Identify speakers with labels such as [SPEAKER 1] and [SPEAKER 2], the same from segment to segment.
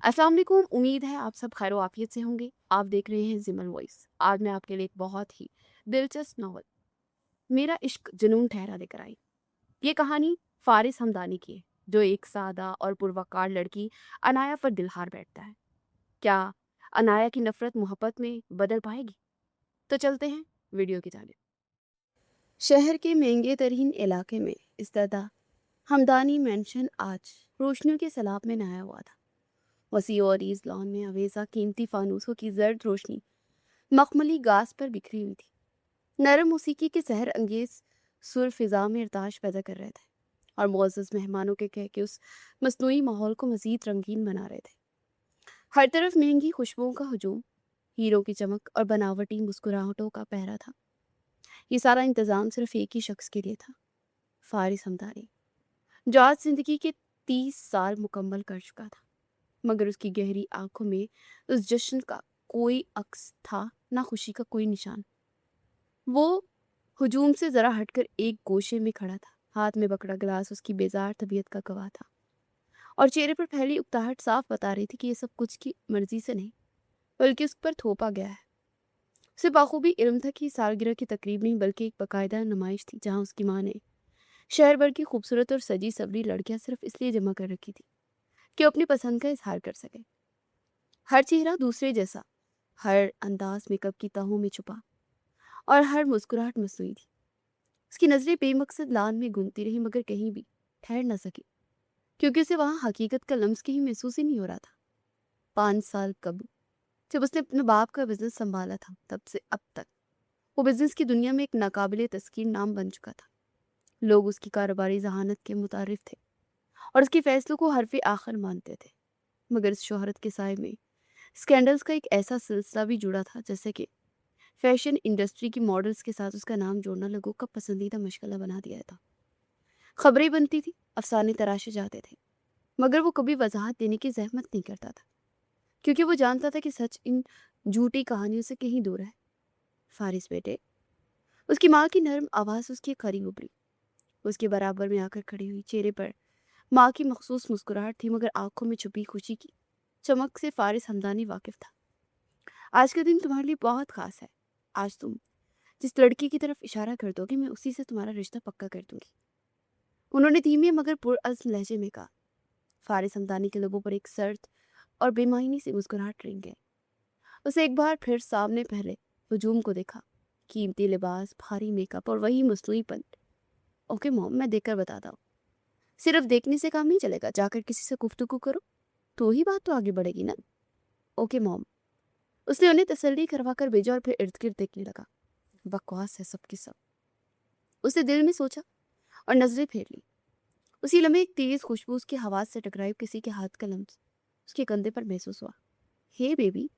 [SPEAKER 1] अस्सलाम वालेकुम। उम्मीद है आप सब खैर आफियत से होंगे। आप देख रहे हैं जिमल वॉइस। आज मैं आपके लिए एक बहुत ही दिलचस्प नॉवल मेरा इश्क जुनून ठहरा लेकर आई। ये कहानी फारिस हमदानी की है, जो एक सादा और पुरवकार लड़की अनाया पर दिलहार बैठता है। क्या अनाया की नफरत मोहब्बत में बदल पाएगी? तो चलते हैं वीडियो की जानिब। शहर के महंगे तरीन इलाके में इस्तेदा हमदानी मेंशन आज रोशनियों के सैलाब में नहाया हुआ था। वसी और इस लॉन में अवेजा कीमती फानूसों की जर्द रोशनी मखमली घास पर बिखरी हुई थी। नरम मौसीकी के सहर अंगेज सुर फिजा में इरताश पैदा कर रहे थे और मुअज़्ज़ज़ मेहमानों के कह के उस मसनूई माहौल को मजीद रंगीन बना रहे थे। हर तरफ महंगी खुशबुओं का हुजूम, हीरों की चमक और बनावटी मुस्कुराहटों का पहरा था। ये सारा इंतजाम सिर्फ एक ही शख्स के लिए था, फारिस हमदानी, जो आज जिंदगी के 30 साल मुकम्मल कर चुका था। मगर उसकी गहरी आंखों में उस जश्न का कोई अक्स था, ना खुशी का कोई निशान। वो हुजूम से जरा हटकर एक गोशे में खड़ा था। हाथ में पकड़ा गिलास उसकी बेजार तबीयत का गवाह था और चेहरे पर फैली उकताहट साफ बता रही थी कि ये सब कुछ की मर्जी से नहीं, बल्कि उस पर थोपा गया है। उसे बाखूबी इल्म था कि सालगिरह की तकरीब नहीं, बल्कि एक बाकायदा नुमाइश थी, जहाँ उसकी माँ ने शहर भर की खूबसूरत और सजी सवरी लड़कियां सिर्फ इसलिए जमा कर रखी थी कि वो अपनी पसंद का इजहार कर सके। हर चेहरा दूसरे जैसा, हर अंदाज मेकअप की तहों में छुपा और हर मुस्कुराहट मसनूई थी। उसकी नजरें बेमकसद लान में घूमती रही, मगर कहीं भी ठहर न सकी, क्योंकि उसे वहां हकीकत का लम्स कहीं महसूस ही नहीं हो रहा था। 5 साल कब, जब उसने अपने बाप का बिजनेस संभाला था, तब से अब तक वो बिजनेस की दुनिया में एक नाकाबिले तस्कीर नाम बन चुका था। लोग उसकी कारोबारी जहानत के मुतारिफ थे और उसके फैसलों को हरफ आखिर मानते थे। मगर इस शोहरत के साय में स्कैंडल्स का एक ऐसा सिलसिला भी जुड़ा था, जैसे कि फैशन इंडस्ट्री की मॉडल्स के साथ उसका नाम जोड़ना लोगों का पसंदीदा मशगला बना दिया था। खबरें बनती थी, अफसाने तराशे जाते थे, मगर वो कभी वजाहत देने की जहमत नहीं करता था, क्योंकि वो जानता था कि सच इन झूठी कहानियों से कहीं दूर है। फारिस बेटे, उसकी माँ की नरम आवाज़ उसके करीब उभरी। उसके बराबर में आकर खड़ी हुई, चेहरे पर माँ की मखसूस मुस्कुराहट थी, मगर आंखों में छुपी खुशी की चमक से फारिस हमदानी वाकिफ था। आज का दिन तुम्हारे लिए बहुत खास है। आज तुम जिस लड़की की तरफ इशारा कर दोगे, मैं उसी से तुम्हारा रिश्ता पक्का कर दूंगी, उन्होंने धीमे मगर पुरअज़्म लहजे में कहा। फारिस हमदानी के लबों पर एक सर्द और बेमायनी सी मुस्कुराहट रिंग गई। उसे एक बार फिर सामने पहले हुजूम को देखा। कीमती लिबास, भारी मेकअप और वही मसनूईपन। ओके मॉम, मैं देखकर बताता हूँ। सिर्फ देखने से काम नहीं चलेगा, जाकर किसी से गुफ्तगू करो, तो ही बात तो आगे बढ़ेगी ना। Okay mom. उसने उन्हें तसल्ली करवा कर भेजा और फिर इर्द गिर्द देखने लगा। बकवास है सबकी सब, उसने दिल में सोचा और नजरें फेर ली। उसी लम्हे एक तेज खुशबू उसकी हवास से टकराई। किसी के हाथ का लम्स उसके कंधे पर महसूस हुआ। हे बेबी।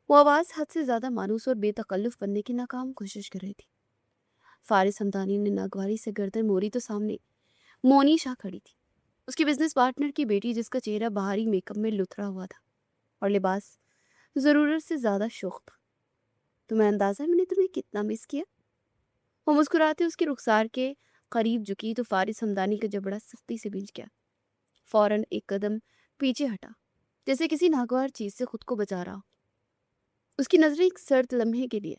[SPEAKER 1] वो आवाज हद से ज्यादा मानूस और बेतकल्लुफ बनने की नाकाम कोशिश कर रही थी। फारिस हमदानी ने नागवारी से गर्दन मोड़ी तो सामने मोनी शाह खड़ी थी, उसकी बिजनेस पार्टनर की बेटी, जिसका चेहरा बाहरी मेकअप में लुथरा हुआ था और लिबास जरूरत से ज्यादा शोख था। तुम्हें अंदाजा है मैंने तुम्हें कितना मिस किया? वो मुस्कुराते उसके रुखसार के करीब झुकी तो फारिस हमदानी का जबड़ा सख्ती से भींच गया। फौरन एक कदम पीछे हटा, जैसे किसी नागवार चीज से खुद को बचा रहा हो। उसकी नजरें एक सर्द लम्हे के लिए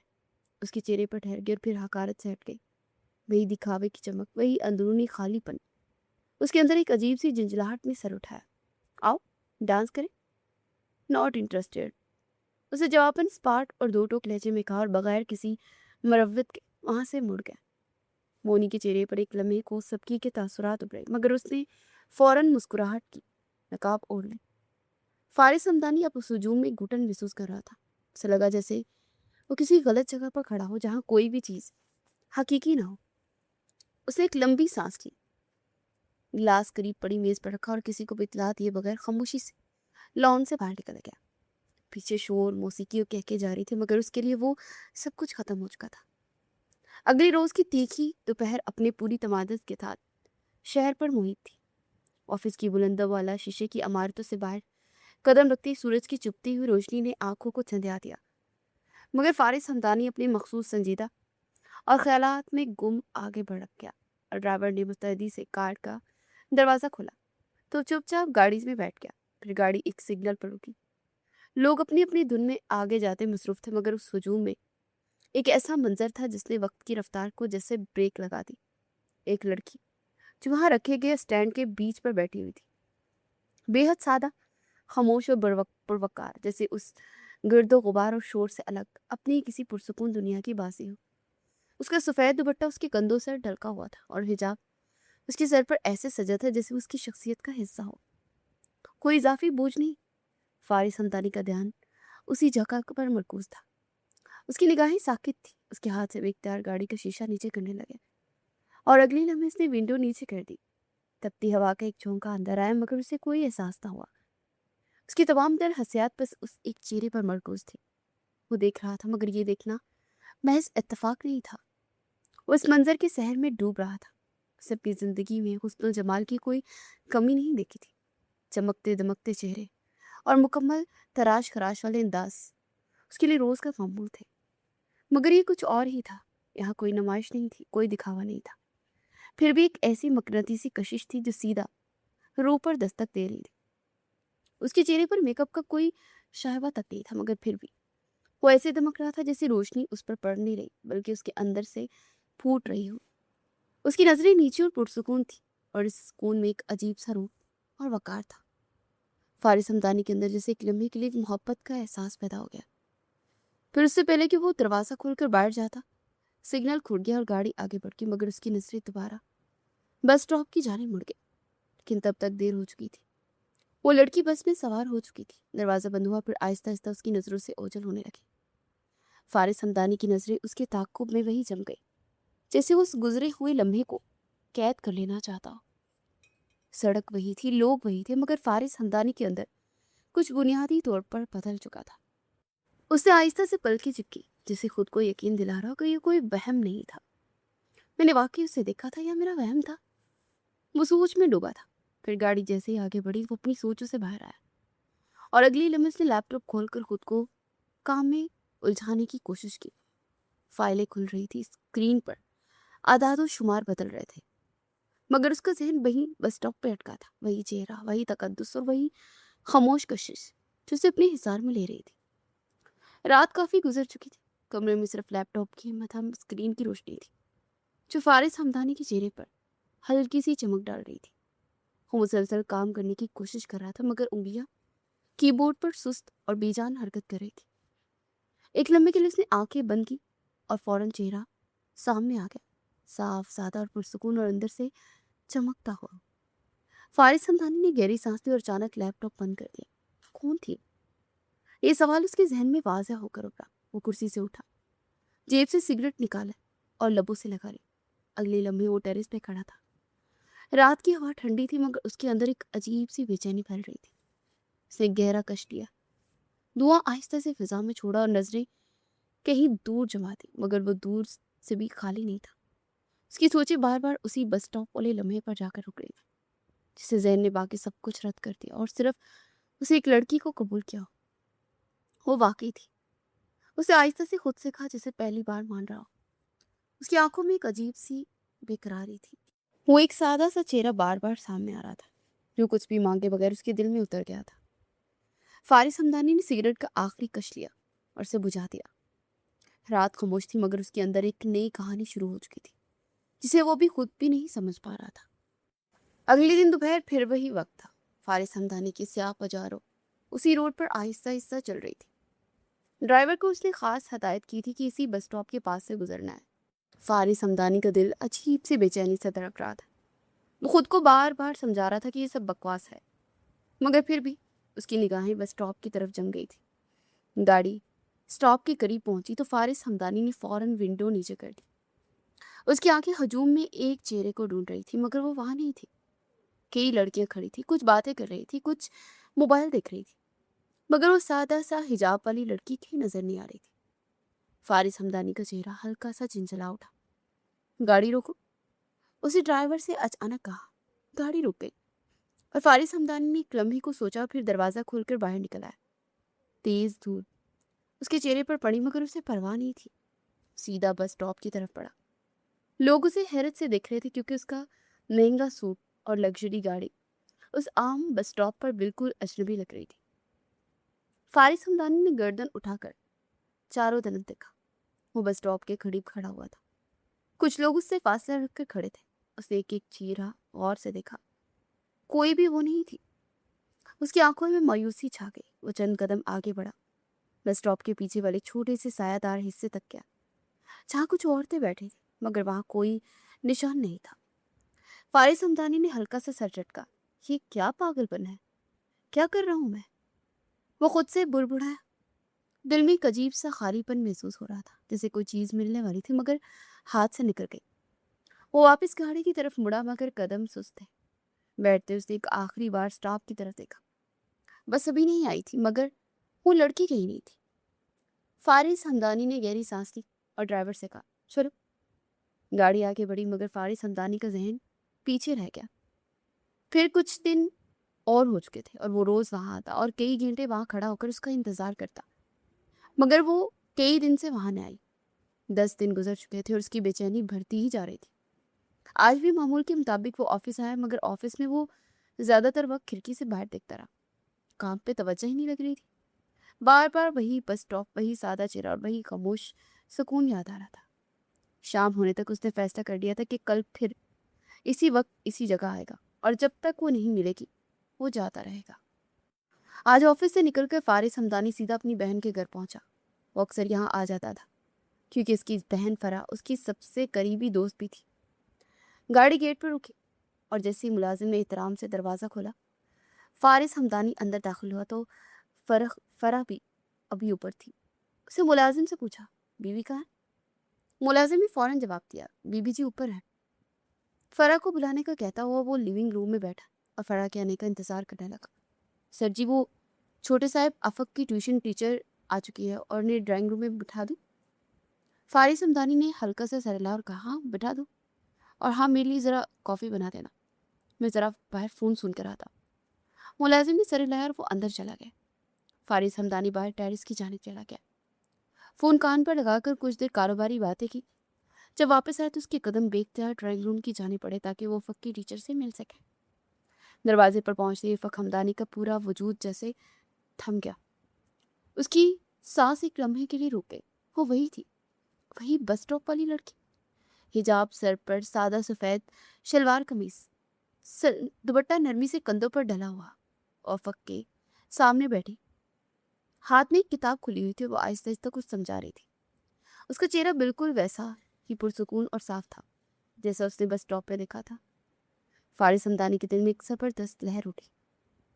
[SPEAKER 1] उसके चेहरे पर ठहर गई और फिर हकारत से हट गई। वही दिखावे की चमक, वही अंदरूनी खालीपन। उसके अंदर एक अजीब सी झंझलाहट ने सर उठाया। आओ डांस करें। नॉट इंटरेस्टेड, उसे जवाबन स्पार्ट और दो टोक लहजे में कहा और बगैर किसी मरवत के वहां से मुड़ गया। मोनी के चेहरे पर एक लम्हे को सबकी के तासुरात उभरे, मगर उसने फौरन मुस्कुराहट की, नकाब ओढ़ ली। फारिस हमदानी अब उस हुजूम में घुटन महसूस कर रहा था। उसे लगा जैसे वो किसी गलत जगह पर खड़ा हो, जहाँ कोई भी चीज हकीकी ना हो। उसने एक लंबी सांस ली, गिलास करीब पड़ी मेज पर रखा और किसी को भी इत्तला दिए बगैर खामोशी से लॉन से बाहर निकल गया। पीछे शोर मौसीकी कह के जा रही थी, मगर उसके लिए वो सब कुछ खत्म हो चुका था। अगले रोज की तीखी दोपहर अपने पूरी तमादत के साथ शहर पर मुहित थी। ऑफिस की बुलंदों वाला शीशे की इमारतों से बाहर कदम रखते ही सूरज की चुभती हुई रोशनी ने आंखों को चंधिया दिया, मगर फारिस हमदानी अपने मखसूस संजीदा और ख्यालात में गुम आगे बढ़ गया। और ड्राइवर ने मुस्तैदी से कार का दरवाज़ा खोला तो चुपचाप गाड़ी में बैठ गया। پھر گاڑی ایک سگنل پر رکی۔ لوگ اپنی اپنی دھن میں آگے جاتے مصروف تھے، مگر اس ہجوم میں ایک ایسا منظر تھا جس نے وقت کی رفتار کو جیسے بریک لگا دی۔ ایک لڑکی جو وہاں رکھے گئے اسٹینڈ کے بیچ پر بیٹھی ہوئی تھی، بے حد سادہ، خاموش اور پروقار، جیسے اس گرد و غبار اور شور سے الگ اپنی کسی پرسکون دنیا کی باسی ہو۔ اس کا سفید دوپٹہ اس کے کندھوں سے ڈھلکا ہوا تھا اور حجاب اس کے سر پر ایسے سجا تھا جیسے اس کی شخصیت کا حصہ ہو، کوئی اضافی بوجھ نہیں۔ فارس ہمدانی کا دھیان اسی جگہ پر مرکوز تھا، اس کی نگاہیں ساکت تھی۔ اس کے ہاتھ سے بے اختیار گاڑی کا شیشہ نیچے کرنے لگے اور اگلی لمحے اس نے ونڈو نیچے کر دی۔ تپتی ہوا کا ایک جھونکا اندر آیا، مگر اسے کوئی احساس نہ ہوا۔ اس کی تمام تر حسیات بس اس ایک چہرے پر مرکوز تھی۔ وہ دیکھ رہا تھا، مگر یہ دیکھنا محض اتفاق نہیں تھا، وہ اس منظر کے سحر میں ڈوب رہا تھا۔ اسے اپنی زندگی میں حسن و جمال کی کوئی کمی نہیں دیکھی تھی۔ چمکتے دمکتے چہرے اور مکمل تراش خراش والے انداز اس کے لیے روز کا معمول تھے، مگر یہ کچھ اور ہی تھا۔ یہاں کوئی نمائش نہیں تھی، کوئی دکھاوا نہیں تھا، پھر بھی ایک ایسی مقناطیسی کشش تھی جو سیدھا روح پر دستک دے رہی تھی۔ اس کے چہرے پر میک اپ کا کوئی شائبہ تک نہیں تھا، مگر پھر بھی وہ ایسے دمک رہا تھا جیسے روشنی اس پر پڑ نہیں رہی بلکہ اس کے اندر سے پھوٹ رہی ہو۔ اس کی نظریں نیچی اور پرسکون تھی، اور اس سکون میں ایک عجیب سا روح اور وقار تھا۔ فارس ہمدانی کے اندر جیسے ایک لمحے کے لیے ایک محبت کا احساس پیدا ہو گیا۔ پھر اس سے پہلے کہ وہ دروازہ کھول کر باہر جاتا، سگنل کھل گیا اور گاڑی آگے بڑھ گئی، مگر اس کی نظریں دوبارہ بس اسٹاپ کی جانب مڑ گئی۔ لیکن تب تک دیر ہو چکی تھی، وہ لڑکی بس میں سوار ہو چکی تھی۔ دروازہ بند ہوا، پھر آہستہ آہستہ اس کی نظروں سے اوجھل ہونے لگی۔ فارس ہمدانی کی نظریں اس کے تعاقب میں وہی جم گئی جیسے وہ اس گزرے ہوئے لمحے کو قید کر لینا چاہتا ہو۔ سڑک وہی تھی، لوگ وہی تھے، مگر فارس ہمدانی کے اندر کچھ بنیادی طور پر بدل چکا تھا۔ اس نے آہستہ سے پلکیں جھپکی، جسے خود کو یقین دلا رہا کہ یہ کوئی وہم نہیں تھا۔ میں نے واقعی اسے دیکھا تھا یا میرا وہم تھا؟ وہ سوچ میں ڈوبا تھا۔ پھر گاڑی جیسے ہی آگے بڑھی، وہ اپنی سوچوں سے باہر آیا اور اگلی لمحے اس نے لیپ ٹاپ کھول کر خود کو کام میں الجھانے کی کوشش کی۔ فائلیں کھل رہی تھی، اسکرین پر اعداد و شمار بدل رہے تھے، مگر اس کا ذہن وہی بس اسٹاپ پہ اٹکا تھا، وہی چہرہ، وہی تقدس اور وہی خاموش کشش جو اسے اپنے حصار میں لے رہی تھی۔ رات کافی گزر چکی تھی، کمرے میں صرف لیپ ٹاپ کی مدھم اسکرین کی روشنی تھی جو فارس ہمدانی کے چہرے پر ہلکی سی چمک ڈال رہی تھی۔ وہ مسلسل کام کرنے کی کوشش کر رہا تھا، مگر انگلیاں کی بورڈ پر سست اور بے جان حرکت کر رہی تھی۔ ایک لمحے کے لیے اس نے آنکھیں بند کی اور فوراً چہرہ سامنے آ گیا، صاف، سادہ اور پرسکون، اور اندر سے چمکتا ہوا۔ فارس ہمدانی نے گہری سانس لی اور اچانک لیپ ٹاپ بند کر دیا۔ کون تھی؟ یہ سوال اس کے ذہن میں واضح ہو کر ابھرا۔ وہ کرسی سے اٹھا، جیب سے سگریٹ نکالا اور لبوں سے لگا لی۔ اگلے لمحے وہ ٹیرس پہ کھڑا تھا۔ رات کی ہوا ٹھنڈی تھی، مگر اس کے اندر ایک عجیب سی بے چینی پھیل رہی تھی۔ اس نے گہرا کش لیا، دھواں آہستہ سے فضا میں چھوڑا اور نظریں کہیں دور جما دی، مگر وہ دور سے بھی خالی نہیں تھا۔ اس کی سوچیں بار بار اسی بس اسٹاپ والے لمحے پر جا کر رک رہی تھی جسے ذہن نے باقی سب کچھ رد کر دیا اور صرف اسے ایک لڑکی کو قبول کیا ہو۔ وہ واقعی تھی، اسے آہستہ سے خود سے کہا جسے پہلی بار مان رہا ہو۔ اس کی آنکھوں میں ایک عجیب سی بے قراری تھی۔ وہ ایک سادہ سا چہرہ بار بار سامنے آ رہا تھا جو کچھ بھی مانگے بغیر اس کے دل میں اتر گیا تھا۔ فارس ہمدانی نے سگریٹ کا آخری کش لیا اور اسے بجھا دیا۔ رات خاموش تھی، مگر اس کے اندر ایک نئی کہانی شروع ہو چکی تھی جسے وہ بھی خود بھی نہیں سمجھ پا رہا تھا۔ اگلے دن دوپہر پھر وہی وقت تھا۔ فارس ہمدانی کی سیاہ پجارو اسی روڈ پر آہستہ آہستہ چل رہی تھی۔ ڈرائیور کو اس نے خاص ہدایت کی تھی کہ اسی بس اسٹاپ کے پاس سے گزرنا ہے۔ فارس ہمدانی کا دل عجیب سی بے چینی سے دھڑک رہا تھا۔ وہ خود کو بار بار سمجھا رہا تھا کہ یہ سب بکواس ہے، مگر پھر بھی اس کی نگاہیں بس اسٹاپ کی طرف جم گئی تھی۔ گاڑی اسٹاپ کے قریب پہنچی تو فارس ہمدانی نے فوراً ونڈو نیچے کر دی۔ اس کی آنکھیں ہجوم میں ایک چہرے کو ڈھونڈ رہی تھی، مگر وہ وہاں نہیں تھی۔ کئی لڑکیاں کھڑی تھی، کچھ باتیں کر رہی تھی، کچھ موبائل دیکھ رہی تھی، مگر وہ سادہ سا حجاب والی لڑکی کہیں نظر نہیں آ رہی تھی۔ فارس ہمدانی کا چہرہ ہلکا سا چنچلا اٹھا۔ گاڑی روکو، اسی ڈرائیور سے اچانک کہا۔ گاڑی رک گئی اور فارس ہمدانی نے ایک لمحے کو سوچا، پھر دروازہ کھول کر باہر نکل آیا۔ تیز دھوپ اس کے چہرے پر پڑی، مگر اسے پرواہ نہیں تھی۔ سیدھا بس اسٹاپ کی طرف بڑھا۔ لوگ اسے حیرت سے دیکھ رہے تھے کیونکہ اس کا مہنگا سوٹ اور لگژری گاڑی उस आम बस स्टॉप पर बिल्कुल अजनबी लग रही थी। फारिस हमदानी ने गर्दन उठाकर चारों तरफ देखा। वो बस स्टॉप के करीब खड़ा हुआ था। कुछ लोग उससे फासला रखकर खड़े थे। उसने एक एक चेहरा गौर से देखा। कोई भी वो नहीं थी। उसकी आंखों में मायूसी छा गई। वो चंद कदम आगे बढ़ा, बस स्टॉप के पीछे वाले छोटे से सायादार हिस्से तक गया, जहाँ कुछ औरतें बैठी थी, मगर वहां कोई निशान नहीं था। फारिस हमदानी ने हल्का सा सर झटका। ये क्या पागलपन है? क्या कर रहा हूं मैं? वो खुद से बुड़बुड़ाया। दिल में एक अजीब सा खालीपन महसूस हो रहा था, जैसे कोई चीज मिलने वाली थी मगर हाथ से निकल गई। वो वापस गाड़ी की तरफ मुड़ा, मगर कदम सुस्त थे। बैठते उसने एक आखिरी बार स्टॉप की तरफ देखा। बस अभी नहीं आई थी, मगर वो लड़की कहीं नहीं थी। फारिस हमदानी ने गहरी सांस ली और ड्राइवर से कहा, चलो। गाड़ी आगे बढ़ी, मगर फारिस हमदानी का जहन पीछे रह गया। फिर कुछ दिन और हो चुके थे और वो रोज वहां आता और कई घंटे वहां खड़ा होकर उसका इंतजार करता, मगर वो कई दिन से वहां न आई। 10 दिन गुजर चुके थे और उसकी बेचैनी बढ़ती ही जा रही थी। आज भी मामूल के मुताबिक वो ऑफिस आया, मगर ऑफिस में वो ज्यादातर वक्त खिड़की से बाहर देखता रहा। काम पे तवज्जो ही नहीं लग रही थी। बार बार वही बस स्टॉप, वही सादा चेहरा और वही खामोश सुकून याद आ रहा था। शाम होने तक उसने फैसला कर लिया था कि कल फिर इसी वक्त इसी जगह आएगा, और जब तक वो नहीं मिलेगी वो जाता रहेगा। आज ऑफिस से निकलकर फारिस हमदानी सीधा अपनी बहन के घर पहुंचा। वो अक्सर यहाँ आ जाता था, क्योंकि उसकी बहन फरा उसकी सबसे करीबी दोस्त भी थी। गाड़ी गेट पर रुकी और जैसे ही मुलाजिम ने एहतराम से दरवाज़ा खोला, फारिस हमदानी अंदर दाखिल हुआ तो फरा भी अभी ऊपर थी। उसे मुलाजिम से पूछा, बीवी कहाँ है? मुलाजिम ने फौरन जवाब दिया, बीबी जी ऊपर है। फरा को बुलाने का कहता हुआ वो लिविंग रूम में बैठा और फरा के आने का इंतजार करने लगा। सर जी, वो छोटे साहब अफक की ट्यूशन टीचर आ चुकी है और ने ड्राइंग रूम में बिठा दूँ? फारिस हमदानी ने हल्का सा सर हिलाया और कहा, हाँ बिठा दो, और हाँ मेरे लिए ज़रा कॉफ़ी बना देना, मैं ज़रा बाहर फ़ोन सुन कर आता। मुलाजिम ने सर हिलाया और वो अंदर चला गया। फारिस हमदानी बाहर टेरिस की जानिब चला गया। फ़ोन कान पर लगाकर कुछ देर कारोबारी बातें की। जब वापस आया तो उसके कदम बेखते हुए ड्राइंग रूम की जाने पड़े ताकि वो फक की टीचर से मिल सके। दरवाजे पर पहुंचते ही फक हमदानी का पूरा वजूद जैसे थम गया। उसकी सांस एक लम्हे के लिए रुक गई। वो वही थी, वही बस स्टॉप वाली लड़की। हिजाब सर पर, सादा सफ़ेद शलवार कमीज, दुपट्टा नरमी से कंधों पर डला हुआ, और फक के सामने बैठी, हाथ में एक किताब खुली हुई थी। वो आहिस्ता आहिस्ता कुछ समझा रही थी। उसका चेहरा बिल्कुल वैसा ही पुरसुकून और साफ था जैसा उसने बस स्टॉप पे देखा था। फारिस हमदानी के दिल में एक जबरदस्त लहर उठी।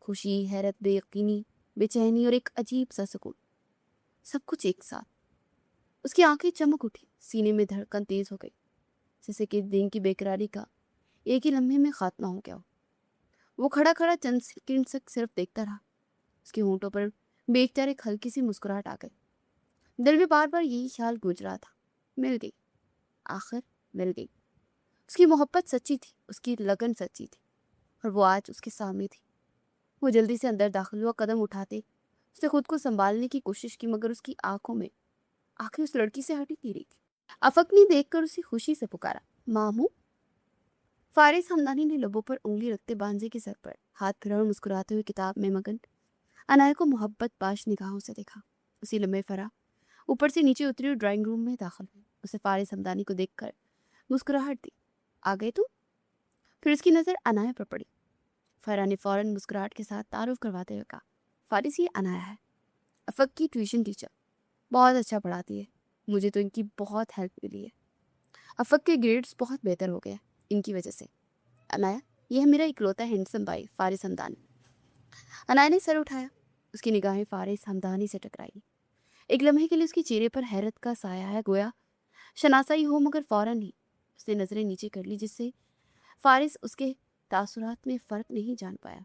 [SPEAKER 1] खुशी, हैरत, बेयकीनी, बेचैनी और एक अजीब सा सुकून, सब कुछ एक साथ। उसकी आंखें चमक उठी, सीने में धड़कन तेज हो गई, जैसे कि दिन की बेकरारी का एक ही लम्हे में खात्मा हो गया हो। वो खड़ा खड़ा चंद सेकंड तक सिर्फ देखता रहा। उसके होंठों पर बेख्तियार एक हल्की सी मुस्कुराहट आ गई। दिल में बार बार यही ख्याल गूंज रहा था, मिल गई, आखिर मिल गई। उसकी मोहब्बत सच्ची थी, उसकी लगन सच्ची थी, और वो आज उसके सामने थी। वो जल्दी से अंदर दाखिल हुआ। कदम उठाते उसने खुद को संभालने की कोशिश की, मगर उसकी आंखों में आंखें उस लड़की से हटी नहीं रही थी। अफक ने देखकर उसे खुशी से पुकारा, मामू। फारिस हमदानी ने लबों पर उंगली रखते बांजे के सर पर हाथ फिरा और मुस्कुराते हुए किताब में मगन अनाया को मोहब्बत बाश निगाहों से देखा। उसी लम्हे फरा ऊपर से नीचे उतरी और ड्राइंग रूम में दाखिल हुई। उसे फारिस हमदानी को देखकर मुस्कुराहट दी, आ गए तुम? फिर उसकी नज़र अनाया पर पड़ी। फरा ने फौरन मुस्कुराहट के साथ तारुफ करवाते हुए कहा, फारिस ये अनाया है, अफक की ट्यूशन टीचर, बहुत अच्छा पढ़ाती है। मुझे तो इनकी बहुत हेल्प मिली है। अफक के ग्रेड्स बहुत बेहतर हो गए इनकी वजह से। अनाया, ये है मेरा इकलौता हैंडसम भाई फारिस हमदानी। अनाया ने सर उठाया। उसकी निगाहें फारिस हमदानी से टकराई। एक लम्हे के लिए उसके चेहरे पर हैरत का साया है, गोया शनासाई हो, मगर फौरन ही उसने नजरें नीचे कर ली, जिससे फारिस उसके तासुरात में फ़र्क नहीं जान पाया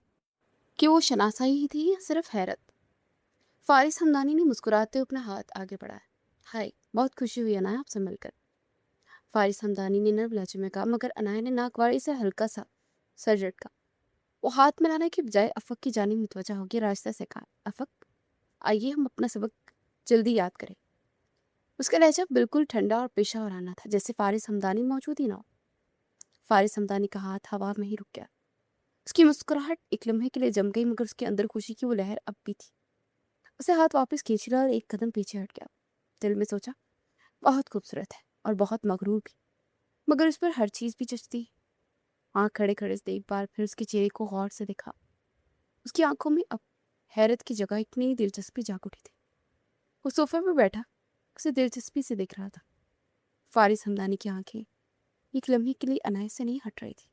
[SPEAKER 1] कि वो शनासाई ही थी या सिर्फ हैरत। फारिस हमदानी ने मुस्कुराते हुए अपना हाथ आगे बढ़ाया। हाय, बहुत खुशी हुई अनाया आपसे मिलकर। फारिस हमदानी ने नर्म लहजे में कहा, मगर अनाया ने नाकवारी से हल्का सा सर झटका। वो हाथ मिलाने के बजाय अफक की जानिब मुतवज्जा होकर रास्ते से कहा, अफक आइए हम अपना सबक जल्दी याद करें। उसका लहजा बिल्कुल ठंडा और पेशा था, जैसे फारिस हमदानी मौजूद ही ना हो। फारिस हमदानी का हाथ हवा में ही रुक गया। اس کی مسکراہٹ ایک لمحے کے لیے جم گئی، مگر اس کے اندر خوشی کی وہ لہر اب بھی تھی۔ اسے ہاتھ واپس کھینچ لیا اور ایک قدم پیچھے ہٹ گیا۔ دل میں سوچا، بہت خوبصورت ہے اور بہت مغرور بھی، مگر اس پر ہر چیز بھی جچتی۔ آنکھ کھڑے کھڑے سے ایک بار پھر اس کے چہرے کو غور سے دیکھا۔ اس کی آنکھوں میں اب حیرت کی جگہ ایک نئی دلچسپی جاگ اٹھی تھی۔ وہ صوفے پر بیٹھا اسے دلچسپی سے دیکھ رہا تھا۔ فارس ہمدانی کی آنکھیں ایک لمحے کے لیے عنایت سے نہیں ہٹ رہی تھی۔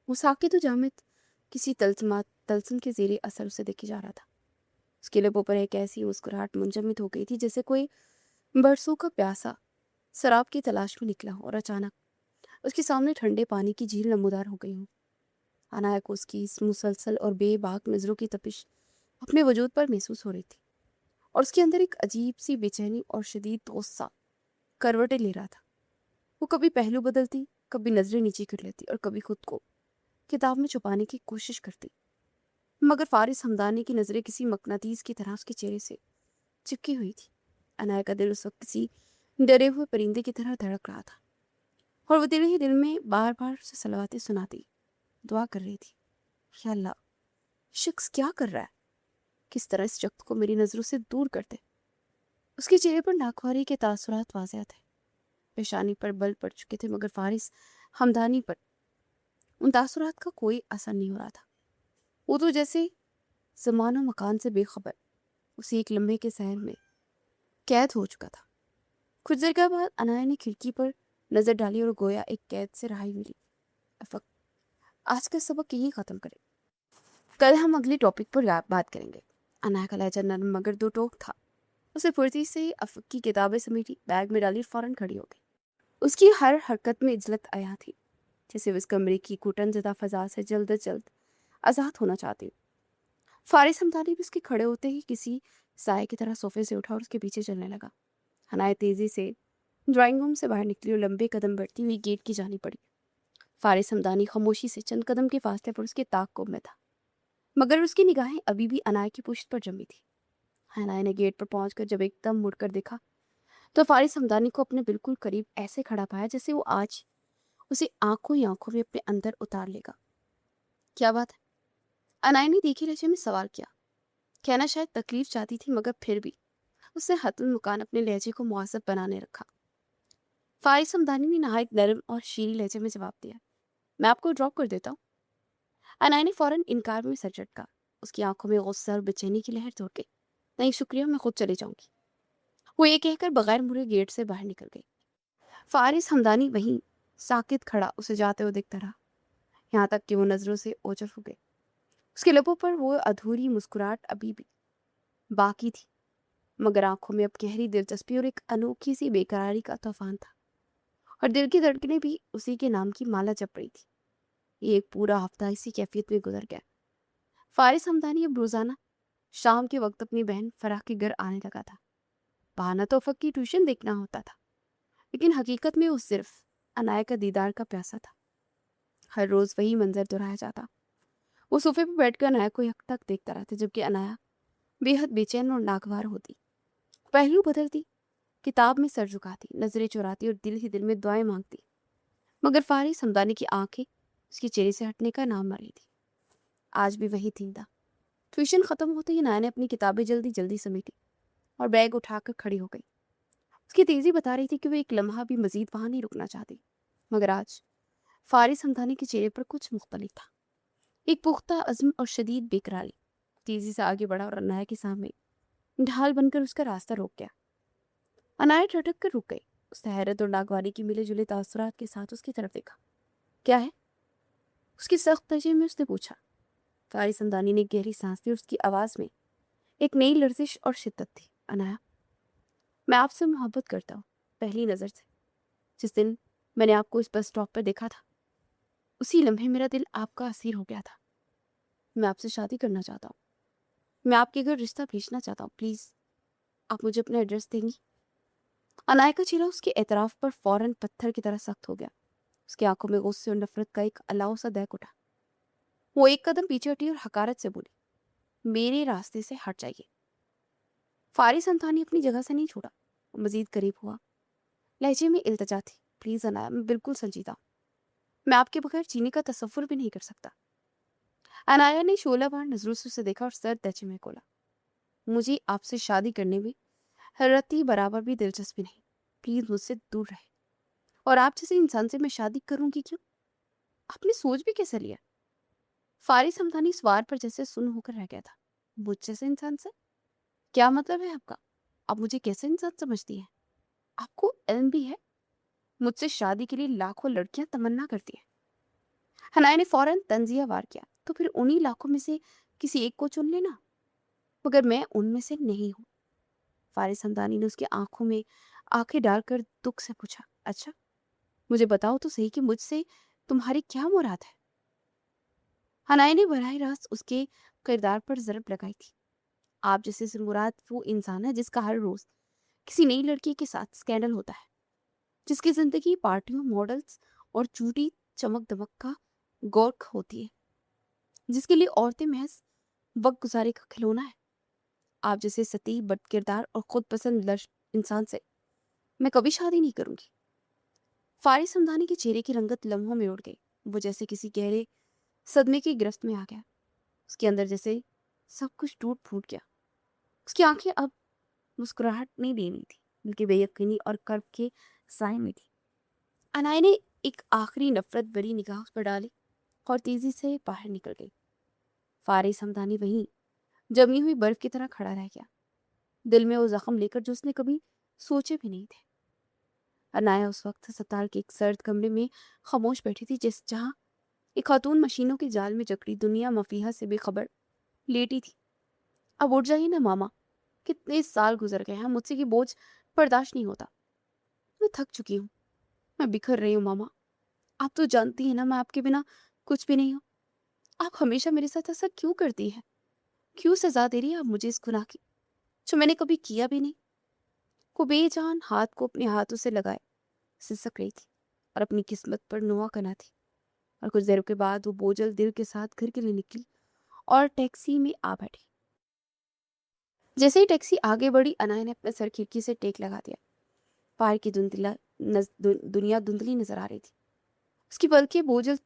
[SPEAKER 1] وہ ساکت و جامد کسی تلسم کے زیر اثر اسے دیکھے جا رہا تھا۔ اس کے لبوں پر ایک ایسی مسکراہٹ منجمد ہو گئی تھی جیسے کوئی برسوں کا پیاسا شراب کی تلاش میں نکلا ہو، اور اچانک اس کے سامنے ٹھنڈے پانی کی جھیل نمودار ہو گئی ہو۔ عنایت کو اس کی اس مسلسل اور بے باک نظروں کی تپش اپنے وجود پر محسوس ہو رہی تھی، اور اس کے اندر ایک عجیب سی بے چینی اور شدید غصہ کروٹیں لے رہا تھا۔ وہ کبھی پہلو بدلتی، کبھی نظریں نیچے کر لیتی اور کبھی خود کو کتاب میں چھپانے کی کوشش کرتی، مگر فارس ہمدانی کی نظریں کسی مقناطیس کی طرح اس کے چہرے سے چپکی ہوئی تھی۔ عنایت کا دل اس وقت کسی ڈرے ہوئے پرندے کی طرح دھڑک رہا تھا، اور وہ دل ہی دل میں بار بار اسے صلواتیں سناتی دعا کر رہی تھی، یا اللہ، شخص کیا کر رہا ہے؟ کس طرح اس شخص کو میری نظروں سے دور کر دے۔ اس کے چہرے پر ناخواری کے تاثرات واضح تھے، پیشانی پر بل پڑ چکے تھے، مگر فارس ہمدانی پر ان تاثرات کا کوئی اثر نہیں ہو رہا تھا۔ وہ تو جیسے زمان و مکان سے بے خبر اسی ایک لمحے کے سحر میں قید ہو چکا تھا۔ کچھ دیر کے بعد عنایت نے کھڑکی پر نظر ڈالی اور گویا ایک قید سے رہائی ملی۔ افق، آج کا سبق یہیں ختم کریں، کل ہم اگلے ٹاپک پر بات کریں گے۔ عنایت کا لہجہ نرم مگر دو ٹوک تھا۔ اسے پھرتی سے افق کی کتابیں سمیٹی، بیگ میں ڈالی، فوراً کھڑی ہو گئی۔ اس کی ہر حرکت میں عجلت عیاں تھی، جیسے وہ اس کمرے کی گھٹن زدہ فضا سے جلد از جلد آزاد ہونا چاہتی ہو۔ فارس ہمدانی بھی اس کے کھڑے ہوتے ہی کسی سائے کی طرح صوفے سے اٹھا اور اس کے پیچھے چلنے لگا۔ عنایت تیزی سے ڈرائنگ روم سے باہر نکلی اور لمبے قدم بڑھتی ہوئی گیٹ کی جانب پڑی۔ فارس ہمدانی خاموشی سے چند قدم کے فاصلے پر اس کے تعاقب میں تھا، مگر اس کی نگاہیں ابھی بھی عنایت کی پشت پر جمی تھی۔ عنایت نے گیٹ پر پہنچ کر جب ایک دم مڑ کر دیکھا تو فارس ہمدانی کو اپنے بالکل قریب ایسے کھڑا پایا جیسے وہ آج اسے آنکھوں ہی آنکھوں میں اپنے اندر اتار لے گا۔ کیا بات ہے؟ عنایت نے دیکھے لہجے میں سوال کیا۔ کہنا شاید تکلیف چاہتی تھی، مگر پھر بھی اس نے حتم المکان اپنے لہجے کو مہذب بنانے رکھا۔ فارس ہمدانی نے نہایت نرم اور شیریں لہجے میں جواب دیا، میں آپ کو ڈراپ کر دیتا ہوں۔ عنایت نے فوراً انکار میں سر جھٹکا۔ اس کی آنکھوں میں غصہ اور بے چینی کی لہر دوڑ گئی۔ نہیں شکریہ، میں خود چلی جاؤں گی۔ وہ یہ کہہ کر بغیر مڑے گیٹ سے باہر نکل گئی۔ فارس ہمدانی وہیں ساکت کھڑا اسے جاتے ہوئے دیکھتا رہا، یہاں تک کہ وہ نظروں سے اوجھل ہو گئے۔ اس کے لبوں پر وہ ادھوری مسکراہٹ ابھی بھی باقی تھی، مگر آنکھوں میں اب گہری دلچسپی اور ایک انوکھی سی بے قراری کا طوفان تھا، اور دل کی دھڑکنیں بھی اسی کے نام کی مالا جپ رہی تھی۔ یہ ایک پورا ہفتہ اسی کیفیت میں گزر گیا۔ فارس ہمدانی اب روزانہ شام کے وقت اپنی بہن فرح کے گھر آنے لگا تھا۔ بہانہ تو افق کی ٹیوشن دیکھنا ہوتا تھا، لیکن حقیقت میں وہ صرف عنایت کا دیدار کا پیاسا تھا۔ ہر روز وہی منظر دہرایا جاتا۔ وہ صوفے پہ بیٹھ کر عنایت کو یک تک دیکھتا رہتا، جبکہ عنایت بے حد بے چین اور ناگوار ہوتی، پہلو بدلتی، کتاب میں سر جھکاتی، نظریں چراتی اور دل ہی دل میں دعائیں مانگتی، مگر فارس ہمدانی کی آنکھیں اس کے چہرے سے ہٹنے کا نام نہ رہی تھی۔ آج بھی وہی تھیندا۔ ٹیوشن ختم ہوتے ہی عنایت نے اپنی کتابیں جلدی جلدی سمیٹی اور بیگ اٹھا کر کھڑی ہو گئی۔ اس کی تیزی بتا رہی تھی کہ وہ ایک لمحہ بھی مزید وہاں نہیں رکنا چاہتی، مگر آج فارس ہمدانی کے چہرے پر کچھ مختلف تھا، ایک پختہ عزم اور شدید بے قراری۔ تیزی سے آگے بڑھا اور عنایت کے سامنے ڈھال بن کر اس کا راستہ روک گیا۔ عنایت رٹک کر رک گئی۔ اس نے حیرت اور ناگواری کی ملے جلے تاثرات کے ساتھ اس کی طرف دیکھا۔ کیا ہے؟ اس کی سخت لہجے میں اس نے پوچھا۔ فارس ہمدانی نے گہری سانس لی اور اس کی آواز میں ایک نئی لرزش اور شدت تھی۔ عنایت، میں آپ سے محبت کرتا ہوں، پہلی نظر سے۔ جس دن میں نے آپ کو اس بس اسٹاپ پر دیکھا تھا، اسی لمحے میرا دل آپ کا اسیر ہو گیا تھا۔ میں آپ سے شادی کرنا چاہتا ہوں، میں آپ کے گھر رشتہ بھیجنا چاہتا ہوں، پلیز آپ مجھے اپنا ایڈریس دیں گی؟ عنایت کا چہرہ اس کے اعتراف پر فوراً پتھر کی طرح سخت ہو گیا۔ اس کی آنکھوں میں غصے اور نفرت کا ایک الاؤ سا دہک اٹھا۔ وہ ایک قدم پیچھے ہٹی اور حقارت سے بولی، میرے راستے سے ہٹ جائیے۔ فارس ہمدانی اپنی جگہ سے نہیں چھوڑا، وہ مزید قریب ہوا۔ لہجے میں التجا تھی، پلیز عنایت، میں بالکل سنجیدہ ہوں، میں آپ کے بغیر جینے کا تصور بھی نہیں کر سکتا۔ अनाया ने शोला बार नजरों से उसे देखा और सर तैचे में खोला। मुझे आपसे शादी करने में रत्ती बराबर भी दिलचस्पी नहीं। प्लीज मुझसे दूर रहे। और आप जैसे इंसान से मैं शादी करूंगी क्यों? आपने सोच भी कैसे लिया? फारिस हमदानी सवार पर जैसे सुन्न होकर रह गया था। मुझ जैसे इंसान से? क्या मतलब है आपका? आप मुझे कैसे इंसान समझती हैं? आपको इल्म भी है? मुझसे शादी के लिए लाखों लड़कियां तमन्ना करती हैं। हनाया ने फौरन तंजिया वार किया। तो फिर उन्हीं लाखों में से किसी एक को चुन लेना। मगर मैं उनमें से नहीं हूँ। फारिस हमदानी ने उसकी आंखों में आंखें डालकर दुख से पूछा, अच्छा मुझे बताओ तो सही कि मुझसे तुम्हारी क्या मुराद है? हनाया ने बराह रास्त उसके किरदार पर जरब लगाई थी। आप जैसे से मुराद वो इंसान है जिसका हर रोज किसी नई लड़की के साथ स्कैंडल होता है, जिसकी जिंदगी पार्टियों, मॉडल्स और झूठी चमक दमक का गोर्ख होती है, जिसके लिए औरतें महज वक्त गुजारे का खिलौना है। आप जैसे सती, बद किरदार और खुद पसंद लश इंसान से मैं कभी शादी नहीं करूंगी। फारिस हमदानी के चेहरे की रंगत लम्हों में उड़ गई। वो जैसे किसी गहरे सदमे की गिरफ्त में आ गया। उसके अंदर जैसे सब कुछ टूट फूट गया। उसकी आंखें अब मुस्कुराहट नहीं दे रही थी, बल्कि बेयकीनी और कर्ब के साए में थी। अनाया ने एक आखिरी नफरत भरी निगाह उस पर डाली और तेजी से बाहर निकल गई। फारिस हमदानी वहीं जमी हुई बर्फ की तरह खड़ा रह गया, दिल में वो जख्म लेकर जो उसने कभी सोचे भी नहीं थे। अनाया उस वक्त अस्पताल के एक सर्द कमरे में खामोश बैठी थी, जहां एक खातून मशीनों के जाल में जकड़ी दुनिया मफीहा से बेखबर लेटी थी। अब उठ जाइए ना मामा, कितने साल गुजर गए हैं, मुझसे ये बोझ बर्दाश्त नहीं होता। मैं थक चुकी हूँ, मैं बिखर रही हूँ मामा। आप तो जानती हैं ना मैं आपके बिना कुछ भी नहीं हूँ। आप हमेशा मेरे साथ ऐसा क्यों करती है? क्यों सजा दे रही है आप मुझे इस गुनाह की जो मैंने कभी किया भी नहीं? को बेजान हाथ को अपने हाथों से लगाए सिसक रही थी और अपनी किस्मत पर नुआ करना थी। और कुछ देर के बाद वो बोझल दिल के साथ घर के लिए निकली और टैक्सी में आ बैठी। जैसे ही टैक्सी आगे बढ़ी, अनाया ने अपना सर खिड़की से टेक लगा दिया। बाहर की दुनिया धुंधली नजर आ रही थी। उसकी पलकें बोझल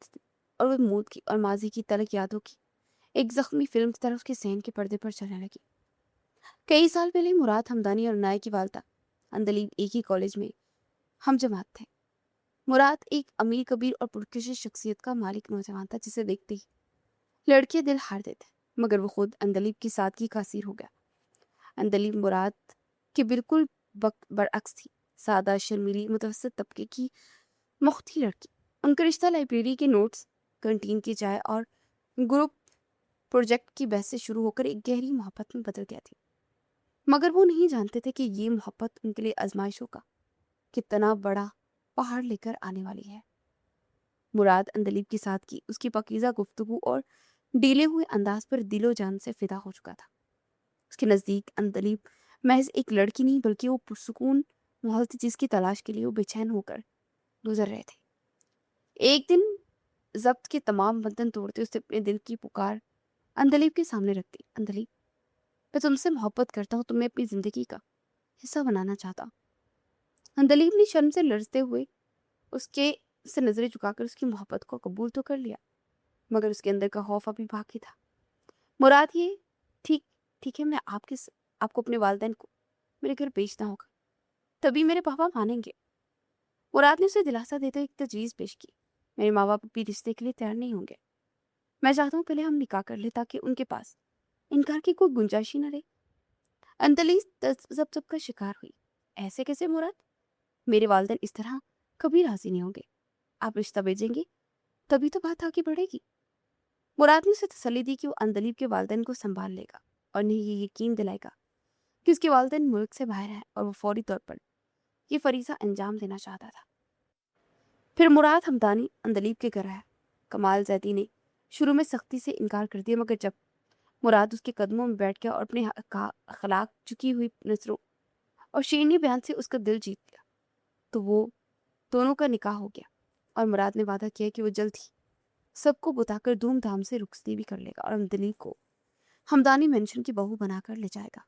[SPEAKER 1] और वो मौत की और माजी की तलक यादों की एक जख्मी फिल्म की तरह उसके सहन के पर्दे पर चलने लगी। कई साल पहले मुराद हमदानी और अनाया की वालदा अंदलीब एक ही कॉलेज में हम जमात थे। मुराद एक अमीर कबीर और पुरकशिश शख्सियत का मालिक नौजवान था, जिसे देखते ही लड़के दिल हार देते। मगर वो खुद अंदलीब की सादगी का असीर हो गया। अंदलीब मुराद के बिल्कुल बरअक्स थी। सादा, शर्मीली, मुतवस्सित तबके की मुख्ती लड़की। उनका रिश्ता लाइब्रेरी के नोट्स, कैंटीन की चाय और ग्रुप प्रोजेक्ट की बहस से शुरू होकर एक गहरी मोहब्बत में बदल गया थी। मगर वो नहीं जानते थे कि ये मोहब्बत उनके लिए आजमाइशों का कितना बड़ा पहाड़ लेकर आने वाली है। मुराद अंदलीब की सादगी, उसकी पाकीज़ा गुफ्तगू और डीले हुए अंदाज पर दिलो जान से फिदा हो चुका था। उसके नज़दीक अंदलीब महज एक लड़की नहीं, बल्कि वो पुरसुकून माहौल थी जिसकी तलाश के लिए वो बेचैन होकर गुजर रहे थे। एक दिन जब्त के तमाम बंधन तोड़ते उसने अपने दिल की पुकार अंदलीब के सामने रख दी। अंदलीब, मैं तुमसे मोहब्बत करता हूँ, तुम्हें अपनी जिंदगी का हिस्सा बनाना चाहता हूँ। अंदलीब ने शर्म से लरजते हुए उसके से नजरें झुकाकर उसकी मोहब्बत को कबूल तो कर लिया, मगर उसके अंदर का खौफ अभी बाकी था। मुराद, ये ठीक ठीक है, मैं आपको अपने वालिदैन को मेरे घर भेजना होगा, तभी मेरे पापा मानेंगे। मुराद ने उसे दिलासा देते हुए एक तजवीज़ पेश की। मेरे माँ बाप भी रिश्ते के लिए तैयार नहीं होंगे। मैं चाहता हूँ पहले हम निकाह कर ले, ताकि उनके पास इनकार की कोई गुंजाइश ही न रहे। अंतली तजब का शिकार हुई। ऐसे कैसे मुराद? मेरे वालिदैन इस तरह कभी राजी नहीं होंगे। आप रिश्ता भेजेंगे तभी तो बात आगे बढ़ेगी। मुराद ने उसे तसल्ली दी कि वो अंदलीब के वालिदैन को संभाल लेगा और उन्हें ये यकीन दिलाएगा कि उसके वालिदैन मुल्क से बाहर हैं और वो फौरी तौर पर ये फरीजा अंजाम देना चाहता था। फिर मुराद हमदानी अंदलीब के घर आया। कमाल जैदी ने शुरू में सख्ती से इनकार कर दिया, मगर जब मुराद उसके कदमों में बैठ गया और अपने अखलाक झुकी हुई नजरों और शीरनी बयान से उसका दिल जीत गया, तो वो दोनों का निकाह हो गया। और मुराद ने वादा किया कि वो जल्द ही सबको बुताकर धूमधाम से रुखसती भी कर लेगा और अंदलीब को हमदानी मेंशन की बहू बनाकर ले जाएगा।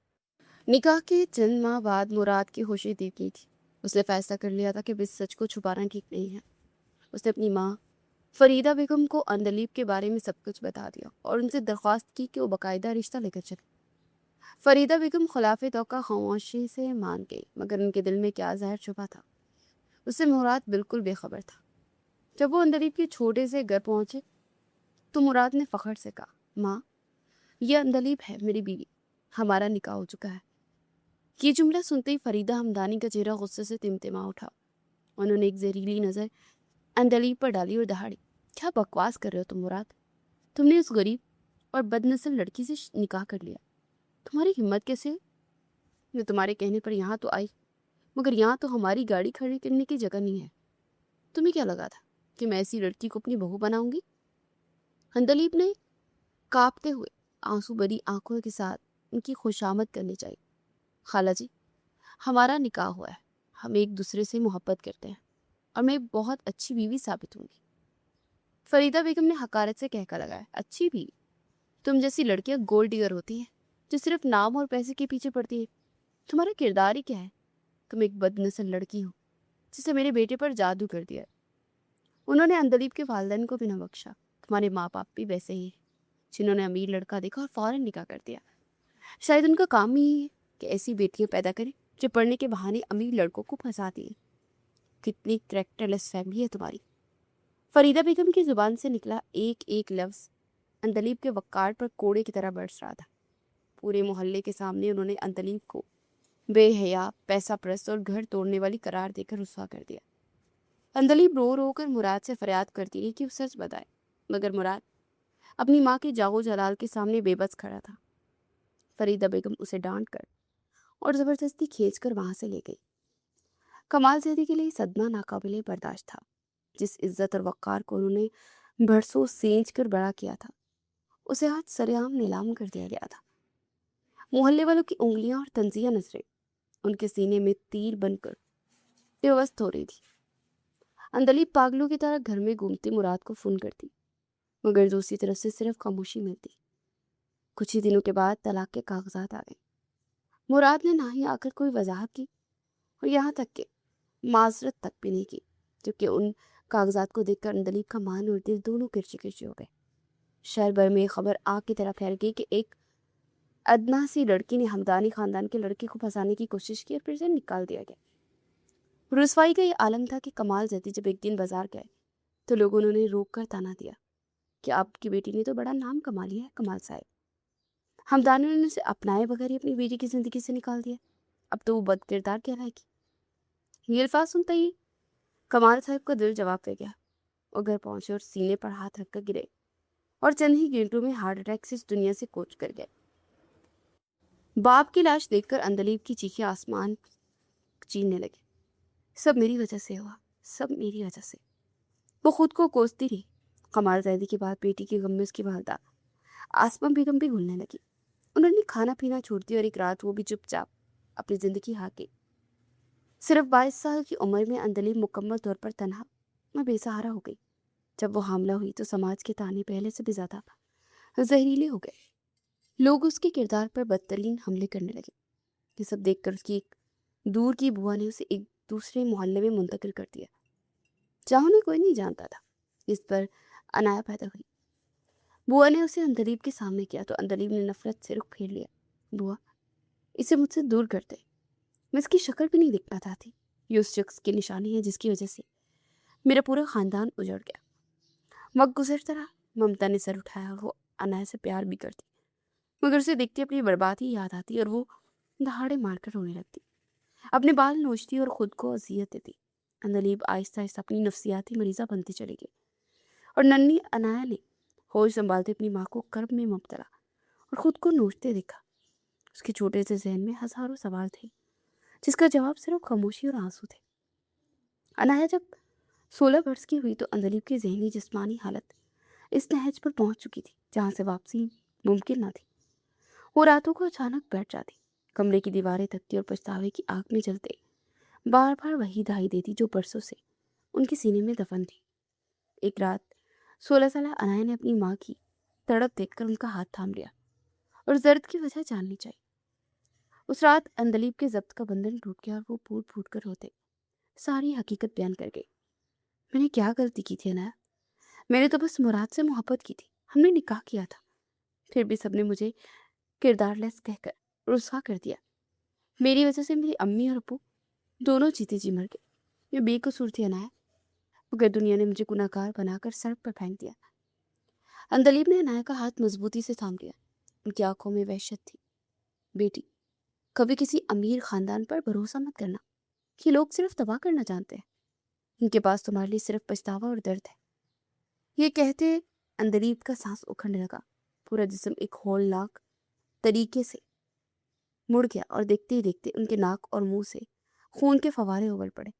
[SPEAKER 1] निकाह के चंद माह बाद मुराद की होशे देख गई थी। उसने फैसला कर लिया था कि इस सच को छुपाना ठीक नहीं है। उसने अपनी माँ, फरीदा बेगम को अंदलीब के बारे में सब कुछ बता दिया और उनसे दरख्वास्त की कि वो बाकायदा रिश्ता लेकर चले। फरीदा बेगम खिलाफ तौक़ा खामोशी से मान गई, मगर उनके दिल में क्या जहर छुपा था उससे मुराद बिल्कुल बेखबर था। जब वो अंदलीब के छोटे से घर पहुंचे तो मुराद ने फ़ख्र से कहा, माँ, ये अंदलीब है, मेरी बीवी, हमारा निकाह हो चुका है। ये जुमला सुनते ही फरीदा हमदानी का चेहरा गुस्से से तिमतिमा उठा। उन्होंने एक जहरीली नज़र अंदलीब पर डाली और दहाड़ी, क्या बकवास कर रहे हो तुम मुराद? तुमने उस गरीब और बदनस्ल लड़की से निकाह कर लिया। तुम्हारी हिम्मत कैसे हुई? मैं तुम्हारे कहने पर यहाँ तो आई, मगर यहाँ तो हमारी गाड़ी खड़ी करने की जगह नहीं है। तुम्हें क्या लगा था कि मैं ऐसी लड़की को अपनी बहू बनाऊंगी? अंदलीब ने कांपते हुए आंसू भरी आंखों के साथ उनकी खुशामद करनी चाहिए। खाला जी, हमारा निकाह हुआ है, हम एक दूसरे से मोहब्बत करते हैं और मैं एक बहुत अच्छी बीवी साबित होंगी। फरीदा बेगम ने हकारत से कहका लगाया, अच्छी बीवी? तुम जैसी लड़कियां गोल्ड डिगर होती हैं जो सिर्फ नाम और पैसे के पीछे पड़ती है। तुम्हारा किरदार ही क्या है? तुम एक बदनस्ल लड़की हो जिसे मेरे बेटे पर जादू कर दिया। उन्होंने अंदलीब के वालिदैन को भी न बख्शा। तुम्हारे माँ बाप भी वैसे ही हैं, जिन्होंने अमीर लड़का देखा और फौरन निकाह कर दिया। शायद उनका काम ही है कि ऐसी बेटियां पैदा करें जो पढ़ने के बहाने अमीर लड़कों को फंसाती हैं। कितनी कैरेक्टरलेस फैमिली है तुम्हारी। फरीदा बेगम की जुबान से निकला एक एक लफ्ज अंदलीब के वक्कार पर कोड़े की तरह बरस रहा था। पूरे मोहल्ले के सामने उन्होंने अंदलीब को बेहया, पैसा परस्त और घर तोड़ने वाली करार देकर रुस्वा कर दिया। अंदलीब रो रो कर मुराद से फरियाद करती रही कि वो सच बताए, मगर मुराद अपनी माँ के जागो जलाल के सामने बेबस खड़ा था। फरीदा बेगम उसे डांट कर और जबरदस्ती खींचकर वहां से ले गई। कमाल ज़ैदी के लिए सदमा नाकाबिले बर्दाश्त था। जिस इज्जत और वक़ार को उन्होंने बरसों सींच कर बड़ा किया था, उसे आज सरेआम नीलाम कर दिया गया था। मोहल्ले वालों की उंगलियां और तंजिया नजरें उनके सीने में तीर बनकर बेवस्त हो रही थी। अंदलीब पागलों की तरह घर में घूमती मुराद को फोन करती, मगर दूसरी तरफ से सिर्फ खामोशी मिलती। कुछ ही दिनों के बाद तलाक के कागजात आ गए। मुराद ने ना ही आकर कोई वजाहत की और यहाँ तक कि माजरत तक भी नहीं की, क्योंकि उन कागजात को देखकर अंदलीब का मान और दिल दोनों किरचे किरचे हो गए। शहर भर में खबर आग की तरह फैल गई कि एक अदना सी लड़की ने हमदानी खानदान के लड़के को फंसाने की कोशिश की और फिर से निकाल दिया गया। रुसवाई का ये आलम था कि कमाल ज़ैदी जब एक दिन बाजार गए तो लोगों ने उन्हें रोक कर ताना दिया कि आपकी बेटी ने तो बड़ा नाम कमा लिया है कमाल साहब। हमदानी ने उसे अपनाए बगैर ही अपनी बेटी की जिंदगी से निकाल दिया। अब तो वो बदकिरदार कहलाएगी। ये अल्फाज सुनते ही कमाल साहब का दिल जवाब दे गया। वो घर पहुंचे और सीने पर हाथ रखकर गिरे और चंद ही घंटों में हार्ट अटैक से इस दुनिया से कूच कर गए। बाप की लाश देखकर अंदलीब की चीखें आसमान चीरने लगी। सब मेरी वजह से हुआ, सब मेरी वजह से। वो खुद को कोसती रही। कमाल ज़ैदी के बाद बेटी की गम में उसकी वालदा आसमा बेगम भी घुलने लगी। उन्होंने खाना पीना छोड़ दिया और एक रात वो भी चुपचाप अपनी जिंदगी हाके। सिर्फ 22 साल की उम्र में अंदलीब मुकम्मल तौर पर तन्हा और बेसहारा हो गई। जब वो हामला हुई तो समाज के ताने पहले से भी ज्यादा जहरीले हो गए। लोग उसके किरदार पर बदतरीन हमले करने लगे। ये सब देखकर उसकी एक दूर की बुआ ने उसे एक दूसरे मोहल्ले में मुंतकिल कर दिया, जहाँ उन्हें कोई नहीं जानता था। इस पर अनाया पैदा हुई। बुआ ने उसे अंदलीब के सामने किया तो अंदलीब ने नफरत से रुख फेर लिया। बुआ, इसे मुझसे दूर कर दे, मैं इसकी शक्ल भी नहीं देखना चाहती। ये उस शख्स की निशानी है जिसकी वजह से मेरा पूरा खानदान उजड़ गया। वक्त गुजरता रहा, ममता ने सर उठाया। वो अनाया से प्यार भी करती, मगर उसे देखती अपनी बर्बादी याद आती और वो दहाड़े मारकर रोने लगती, अपने बाल नोचती और खुद को अजियत देती। अंदलीब आहिस्ता आहिस्ता अपनी नफ्सियाती मरीजा बनती चली गई और नन्ही अनाया ने होश संभालते अपनी माँ को कर्ब में मुब्तला और खुद को नोचते देखा। उसके छोटे से जहन में हजारों सवाल थे, जिसका जवाब सिर्फ खामोशी और आंसू थे। अनाया जब 16 वर्ष की हुई तो अंदलीब की जहनी जिस्मानी हालत इस नहज पर पहुंच चुकी थी जहां से वापसी मुमकिन न थी। वो रातों को अचानक बैठ जाती, कमरे की दीवारें तकती और पछतावे की आग में जलते बार बार वही दहाई देती जो बरसों से उनके सीने में दफन थी। एक रात 16 साल अनाया ने अपनी माँ की तड़प देखकर उनका हाथ थाम लिया और दर्द की वजह जाननी चाहिए। उस रात अंदलीब के जब्त का बंधन टूट गया और वो फूट फूट कर रोते सारी हकीकत बयान कर गई। मैंने क्या गलती की थी अनाया? मैंने तो बस मुराद से मोहब्बत की थी, हमने निकाह किया था, फिर भी सबने मुझे किरदारलेस कहकर रुस्वा कर दिया। मेरी वजह से मेरी अम्मी और अब्बू दोनों जीते जी मर गए। मैं बेकसूर थी अनाया, मगर दुनिया ने मुझे गुनाहगार बनाकर सड़क पर फेंक दिया। अंदलीब ने अनाया का हाथ मजबूती से थाम लिया। उनकी आंखों में वहशत थी। बेटी, कभी किसी अमीर खानदान पर भरोसा मत करना। ये लोग सिर्फ तबाह करना जानते हैं। इनके पास तुम्हारे लिए सिर्फ पछतावा और दर्द है। ये कहते अंदलीब का सांस उखड़ने लगा। पूरा जिस्म एक होलनाक तरीके से मुड़ गया और देखते ही देखते उनके नाक और मुंह से खून के फवारे उबल पड़े।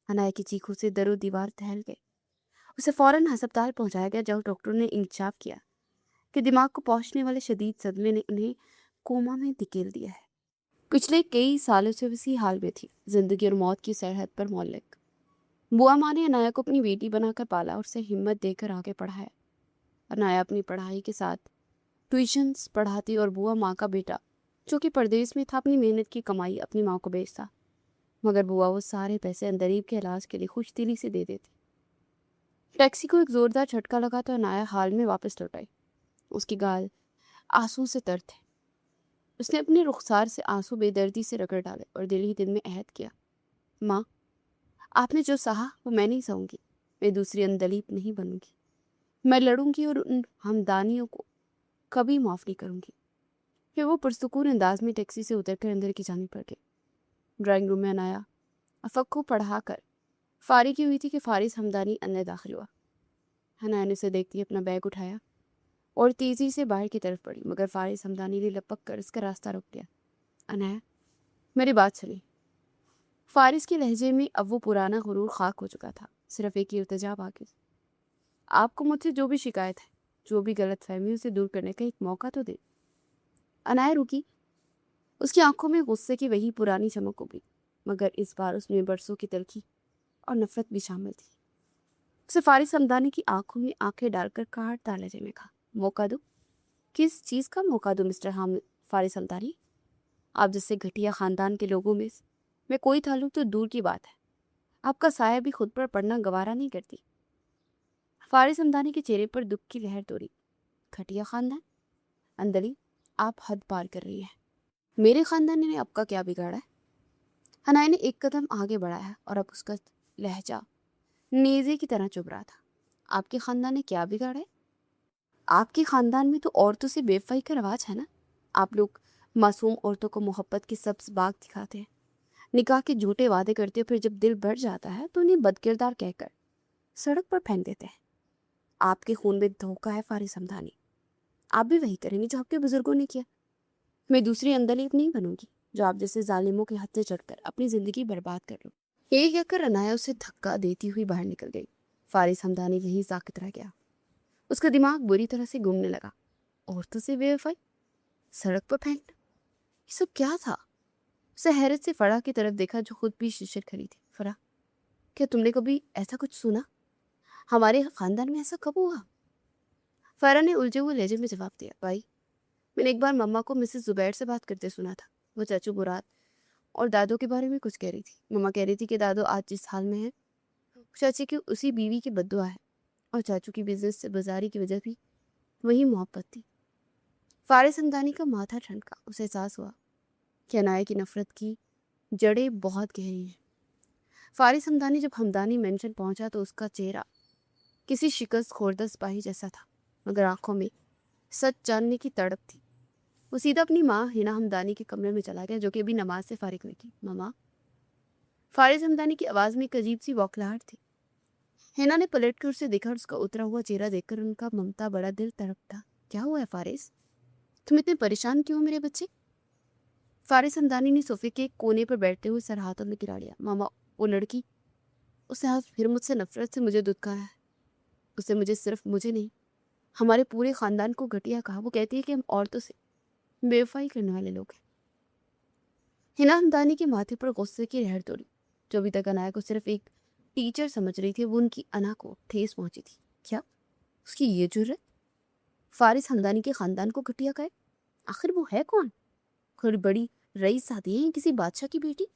[SPEAKER 1] अनाया की चीखों से दरो दीवार टहल गए। उसे फौरन अस्पताल पहुंचाया गया, जहां डॉक्टरों ने इंकशाफ किया कि दिमाग को पहुंचने वाले शदीद सदमे ने उन्हें कोमा में धकेल दिया है। पिछले कई सालों से इसी हाल में थी, जिंदगी और मौत की सरहद पर मौलिक। बुआ माँ ने अनाया को अपनी बेटी बनाकर पाला और उसे हिम्मत देकर आगे पढ़ाया। अनाया अपनी पढ़ाई के साथ ट्यूशन्स पढ़ाती और बुआ माँ का बेटा, जो कि परदेश में था, अपनी मेहनत की कमाई अपनी माँ को बेचता। मगर बुआ वो सारे पैसे अंदरीब के इलाज के लिए खुश दिली से दे देती। टैक्सी को एक जोरदार झटका लगा तो अनाया हाल में वापस लौट आई। उसकी गाल आंसू से तर थे। उसने अपने रुखसार से आंसू बेदर्दी से रगड़ डाले और दिल ही दिल में अहद किया, माँ, आपने जो सहा वो मैं नहीं सहूंगी। मैं दूसरी अंदलीब नहीं बनूंगी। मैं लड़ूंगी और उन हमदानियों को कभी माफ नहीं करूंगी। फिर वो पुरसुकून अंदाज में टैक्सी से उतरकर अंदर की जानिब बढ़ गई। ड्राइंग रूम में अनाया अफक को पढ़ाकर फारिग की हुई थी कि फारिस हमदानी अंदर दाखिल हुआ। अनाया ने उसे देखती अपना बैग उठाया और तेजी से बाहर की तरफ बढ़ी, मगर फारिस हमदानी ने लपक कर उसका रास्ता रोक लिया। अनाया, मेरी बात सुनी। फारिस के लहजे में अब वो पुराना गुरूर खाक हो चुका था। सिर्फ एक ही इल्तिजा बाकी, आपको मुझसे जो भी शिकायत है, जो भी गलत फहमी, उसे दूर करने का एक मौका तो दे। अनाया रुकी। उसकी आंखों में गुस्से की वही पुरानी चमक उभरी, मगर इस बार उसमें बरसों की तलखी और नफरत भी शामिल थी। उसे फारिस हमदानी की आंखों में आंखें डालकर काट डाले में कहा, मौका दो? किस चीज़ का मौका दो मिस्टर फारिस हमदानी? आप जैसे घटिया खानदान के लोगों में मैं कोई ताल्लुक तो दूर की बात है, आपका साया भी खुद पर पड़ना गवारा नहीं करती। फारिस हमदानी के चेहरे पर दुख की लहर दौड़ी। घटिया खानदान? अंदली, आप हद पार कर रही हैं। मेरे खानदान ने आपका क्या बिगाड़ा है? हनाया ने एक कदम आगे बढ़ाया और अब उसका लहजा नेज़े की तरह चुभ रहा था। आपके खानदान ने क्या बिगाड़ा है? आपके खानदान में तो औरतों से बेवफाई का रवाज है ना। आप लोग मासूम औरतों को मोहब्बत के सब्ज बाग दिखाते हैं, निकाह के झूठे वादे करते हो, फिर जब दिल बढ़ जाता है तो उन्हें बदकिरदार कहकर सड़क पर फेंक देते हैं। आपके खून में धोखा है फारिस हमदानी। आप भी वही करेंगे जो आपके बुजुर्गों ने किया। मैं दूसरी अंदलीब नहीं बनूंगी जो आप जैसे जालिमों के हाथ से चढ़कर अपनी जिंदगी बर्बाद कर लो। यही कहकर अनाया उसे धक्का देती हुई बाहर निकल गई। फारिस हमदानी वहीं साकित रह गया। उसका दिमाग बुरी तरह से घूमने लगा। औरतों से बेवफाई, सड़क पर फेंकना, ये सब क्या था? उसे हैरत से फराह की तरफ देखा, जो खुद भी शीशर खड़ी थी। फराह, क्या तुमने कभी ऐसा कुछ सुना? हमारे खानदान में ऐसा कब हुआ? फराह ने उलझे हुए लहजे में जवाब दिया, भाई, मैंने एक बार मम्मा को मिसेस जुबैर से बात करते सुना था। वो चाचू मुराद और दादो के बारे में कुछ कह रही थी। मम्मा कह रही थी कि दादो आज जिस हाल में है, चाची की उसी बीवी की बद्दुआ है, और चाचू की बिजनेस से बाजारी की वजह भी वही मोहब्बत थी। फारिस हमदानी का माथा ठनका। उसे एहसास हुआ कि अनाया की नफरत की जड़ें बहुत गहरी हैं। फारिस हमदानी जब हमदानी मेंशन पहुंचा तो उसका चेहरा किसी शिकस्त खोरदा सिपाही जैसा था, मगर आंखों में सच जानने की तड़प थी। वो सीधा अपनी माँ हिना हमदानी के कमरे में चला गया, जो कि अभी नमाज से फारिग हुई थी। ममा। फारिस हमदानी की आवाज़ में एक अजीब सी बौखलाहट थी। हिना ने पलट कर उसे देखा और उसका उतरा हुआ चेहरा देखकर उनका ममता बड़ा दिल तड़पता। क्या हुआ है फारिस? तुम इतने परेशान क्यों मेरे बच्चे? फारिस हमदानी ने सोफे के कोने पर बैठते हुए सर हाथों में गिरा लिया। मामा, वो लड़की, उसने आज फिर मुझसे नफरत से मुझे दुत्कारा है। उसने मुझे, सिर्फ मुझे नहीं, हमारे पूरे खानदान को घटिया कहा। वो कहती है कि हम औरतों से बेवफाई करने वाले लोग हैं। हिना हमदानी के माथे पर गुस्से की लहर दौड़ी। जो अभी तक अनाया को सिर्फ एक टीचर समझ रही थी, वो उनकी अना को ठेस पहुंची थी। क्या उसकी ये जुर्रत? फारिस हमदानी के खानदान को घटिया कहे? आखिर वो है कौन? कोई बड़ी रईस सादी है, किसी बादशाह की बेटी?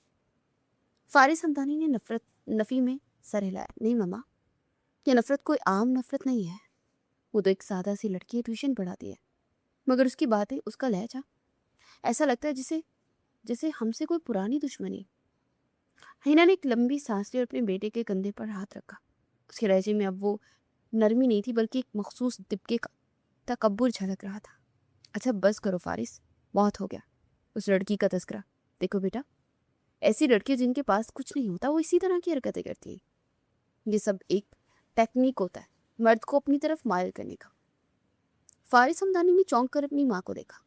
[SPEAKER 1] फारिस हमदानी ने नफी में सर हिलाया। नहीं मम्मा, یہ نفرت کوئی عام نفرت نہیں ہے، وہ تو ایک سادہ سی لڑکی ہے، ٹیوشن پڑھاتی ہے، مگر اس کی باتیں، اس کا لہجہ ایسا لگتا ہے جیسے ہم سے کوئی پرانی دشمنی۔ ہینا نے ایک لمبی سانس لی اور اپنے بیٹے کے کندھے پر ہاتھ رکھا۔ اس کے لہجے میں اب وہ نرمی نہیں تھی بلکہ ایک مخصوص دبکے کا تکبر جھلک رہا تھا۔ اچھا بس کرو فارس، بہت ہو گیا اس لڑکی کا تذکرہ۔ دیکھو بیٹا، ایسی لڑکیاں جن کے پاس کچھ نہیں ہوتا وہ اسی طرح کی حرکتیں کرتی ہیں۔ یہ سب ایک ٹیکنیک ہوتا ہے مرد کو اپنی طرف مائل کرنے کا۔ فارس ہمدانی نے چونک کر اپنی ماں کو دیکھا۔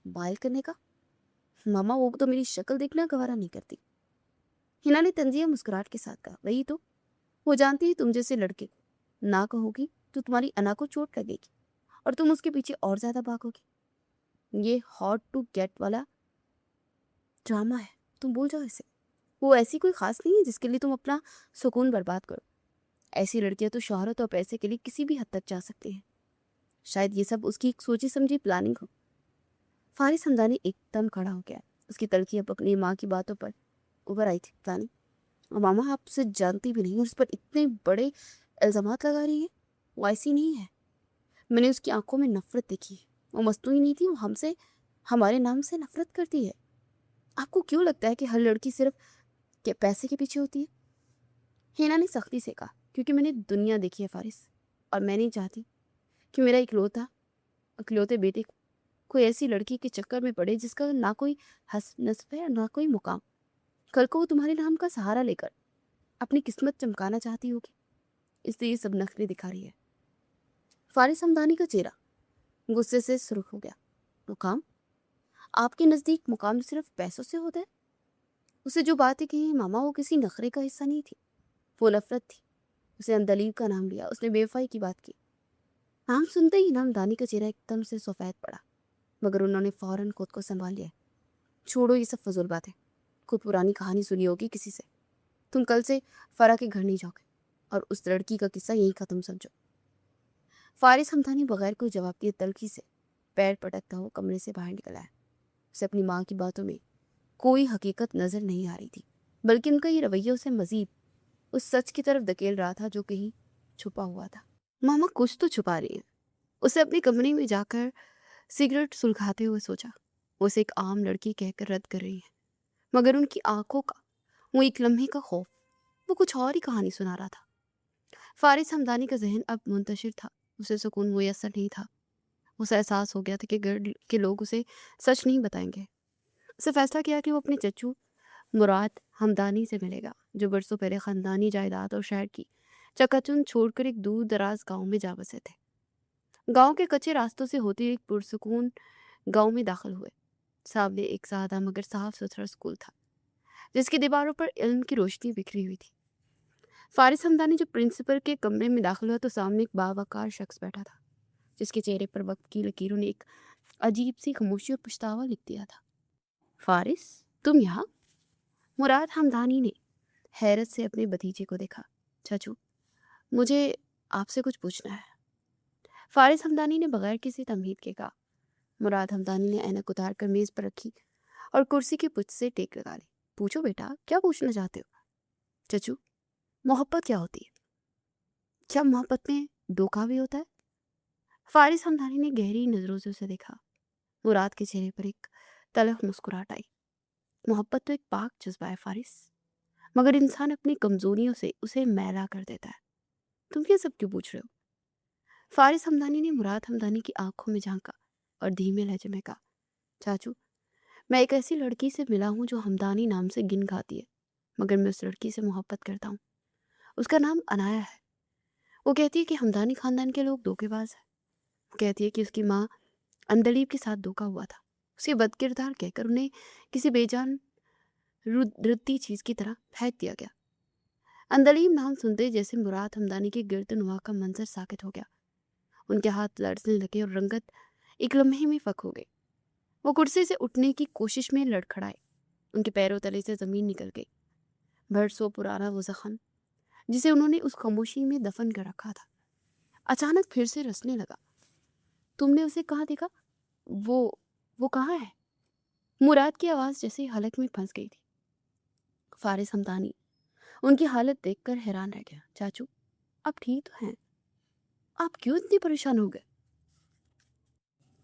[SPEAKER 1] مائل کرنے کا؟ ماما وہ تو میری شکل دیکھنا گوارا نہیں کرتی۔ ہنا نے طنزیہ مسکراہٹ کے ساتھ کہا، وہی تو، وہ جانتی ہے تم جیسے لڑکے کو نہ کہو گی تو تمہاری انا کو چوٹ لگے گی اور تم اس کے پیچھے اور زیادہ بھاگو گی۔ یہ ہارڈ ٹو گیٹ والا ڈرامہ ہے، تم بھول جاؤ اسے۔ وہ ایسی کوئی خاص نہیں ہے جس کے لیے تم اپنا سکون برباد کرو۔ ایسی لڑکیاں تو شہرت اور پیسے کے لیے کسی بھی حد تک جا سکتی ہیں۔ شاید یہ سب اس کی ایک سوچی سمجھی پلاننگ ہو۔ فارس ہمدانی ایک دم کھڑا ہو گیا۔ اس کی تلخی اب اپنی ماں کی باتوں پر ابھر آئی تھی۔ پلاننگ؟ اور ماما آپ اسے جانتی بھی نہیں اور اس پر اتنے بڑے الزامات لگا رہی ہے۔ وہ ایسی نہیں ہے، میں نے اس کی آنکھوں میں نفرت دیکھی ہے۔ وہ مصنوعی نہیں تھی، وہ ہم سے، ہمارے نام سے نفرت کرتی ہے۔ آپ کو کیوں لگتا ہے کہ ہر لڑکی صرف پیسے کے پیچھے ہوتی ہے؟ ہینا نے سختی سے کہا، کیونکہ میں نے دنیا دیکھی ہے فارس، اور میں نہیں چاہتی کہ میرا اکلوتے بیٹے کوئی ایسی لڑکی کے چکر میں پڑے جس کا نہ کوئی حسب نسب ہے اور نہ کوئی مقام۔ کل کو وہ تمہارے نام کا سہارا لے کر اپنی قسمت چمکانا چاہتی ہوگی، اس لیے یہ سب نخرے دکھا رہی ہے۔ فارس ہمدانی کا چہرہ غصے سے سرخ ہو گیا۔ مقام؟ آپ کے نزدیک مقام صرف پیسوں سے ہوتا ہے؟ اسے جو باتیں کہی ماما وہ کسی نخرے کا حصہ نہیں تھی، وہ نفرت تھی۔ اسے اندلیب کا نام لیا، اس نے بے وفائی کی بات کی۔ نام سنتے ہی ہمدانی کا چہرہ ایک دم سے سفید پڑا، مگر انہوں نے فوراً خود کو سنبھال لیا۔ چھوڑو یہ سب فضول باتیں، خود پرانی کہانی سنی ہوگی کسی سے۔ تم کل سے فرا کے گھر نہیں جاؤ گے اور اس لڑکی کا قصہ یہیں ختم سمجھو۔ فارس ہمدانی بغیر کوئی جواب دیے تلخی سے پیر پٹکتا ہوا کمرے سے باہر نکل آیا۔ اسے اپنی ماں کی باتوں میں کوئی حقیقت نظر نہیں آ رہی تھی، بلکہ ان کا یہ رویہ اسے مزید اس سچ کی طرف دھکیل رہا تھا جو کہیں چھپا ہوا تھا۔ ماما کچھ تو چھپا رہی ہے، اسے اپنے کمرے میں جا کر سگریٹ سلگاتے ہوئے سوچا۔ وہ اسے ایک عام لڑکی کہہ کر رد کر رہی ہے، مگر ان کی آنکھوں کا وہ ایک لمحے کا خوف وہ کچھ اور ہی کہانی سنا رہا تھا۔ فارس ہمدانی کا ذہن اب منتشر تھا، اسے سکون میسر نہیں تھا۔ اسے احساس ہو گیا تھا کہ گھر کے لوگ اسے سچ نہیں بتائیں گے۔ اسے فیصلہ کیا کہ وہ اپنے چچو مراد ہمدانی سے ملے گا، جو برسوں پہلے خاندانی جائیداد اور شہر کی چکا چوند چھوڑ کر ایک دور دراز گاؤں میں جا بسے تھے۔ گاؤں کے کچے راستوں سے ہوتے ایک پرسکون گاؤں میں داخل ہوئے۔ سامنے ایک سادہ مگر صاف ستھرا اسکول تھا، جس کی دیواروں پر علم کی روشنی بکھری ہوئی تھی۔ فارس ہمدانی جب پرنسپل کے کمرے میں داخل ہوا تو سامنے ایک باوقار شخص بیٹھا تھا، جس کے چہرے پر وقت کی لکیروں نے ایک عجیب سی خاموشی اور پچھتاوا لکھ دیا تھا۔ فارس، تم یہاں؟ مراد ہمدانی نے حیرت سے اپنے بھتیجے کو دیکھا۔ چچو، مجھے آپ سے کچھ پوچھنا ہے، فارس ہمدانی نے بغیر کسی تمہید کے کہا۔ مراد ہمدانی نے اینک اتار کر میز پر رکھی اور کرسی کی پشت سے ٹیک لگا لی۔ پوچھو بیٹا، کیا پوچھنا چاہتے ہو؟ چچو، محبت کیا ہوتی ہے؟ کیا محبت میں دھوکہ بھی ہوتا ہے؟ فارس ہمدانی نے گہری نظروں سے اسے دیکھا۔ مراد کے چہرے پر ایک تلخ مسکراہٹ آئی۔ محبت تو ایک پاک جذبہ ہے فارس، مگر انسان اپنی کمزوریوں سے اسے میلا کر دیتا ہے۔ تم یہ سب کیوں پوچھ رہے ہو؟ فارس ہمدانی نے مراد ہمدانی کی آنکھوں میں جھانکا اور دھیمے لہجے میں کہا، چاچو، میں ایک ایسی لڑکی سے ملا ہوں جو ہمدانی نام سے گن کھاتی ہے، مگر میں اس لڑکی سے محبت کرتا ہوں۔ اس کا نام انایا ہے۔ وہ کہتی ہے کہ ہمدانی خاندان کے لوگ دھوکے باز ہیں۔ وہ کہتی ہے کہ اس کی ماں اندلیب کے ساتھ دھوکا ہوا تھا، اس کے بد کردار کہہ کر انہیں کسی بے جان ردی چیز کی طرح پھینک دیا گیا۔ اندلیب نام سنتے جیسے مراد ہمدانی کے گرد نواح کا منظر ساکت ہو گیا۔ ان کے ہاتھ لرزنے لگے اور رنگت ایک لمحے میں فک ہو گئی۔ وہ کرسی سے اٹھنے کی کوشش میں لڑکھڑائے، ان کے پیروں تلے سے زمین نکل گئی۔ برسوں پرانا وہ زخم جسے انہوں نے اس خاموشی میں دفن کر رکھا تھا اچانک پھر سے رسنے لگا۔ تم نے اسے کہاں دیکھا؟ وہ کہاں ہے؟ مراد کی آواز جیسے حلق میں پھنس گئی تھی۔ فارس ہمدانی ان کی حالت دیکھ کر حیران رہ گیا۔ چاچو، आप ठीक तो हैं? आप क्यों इतने परेशान हो गए?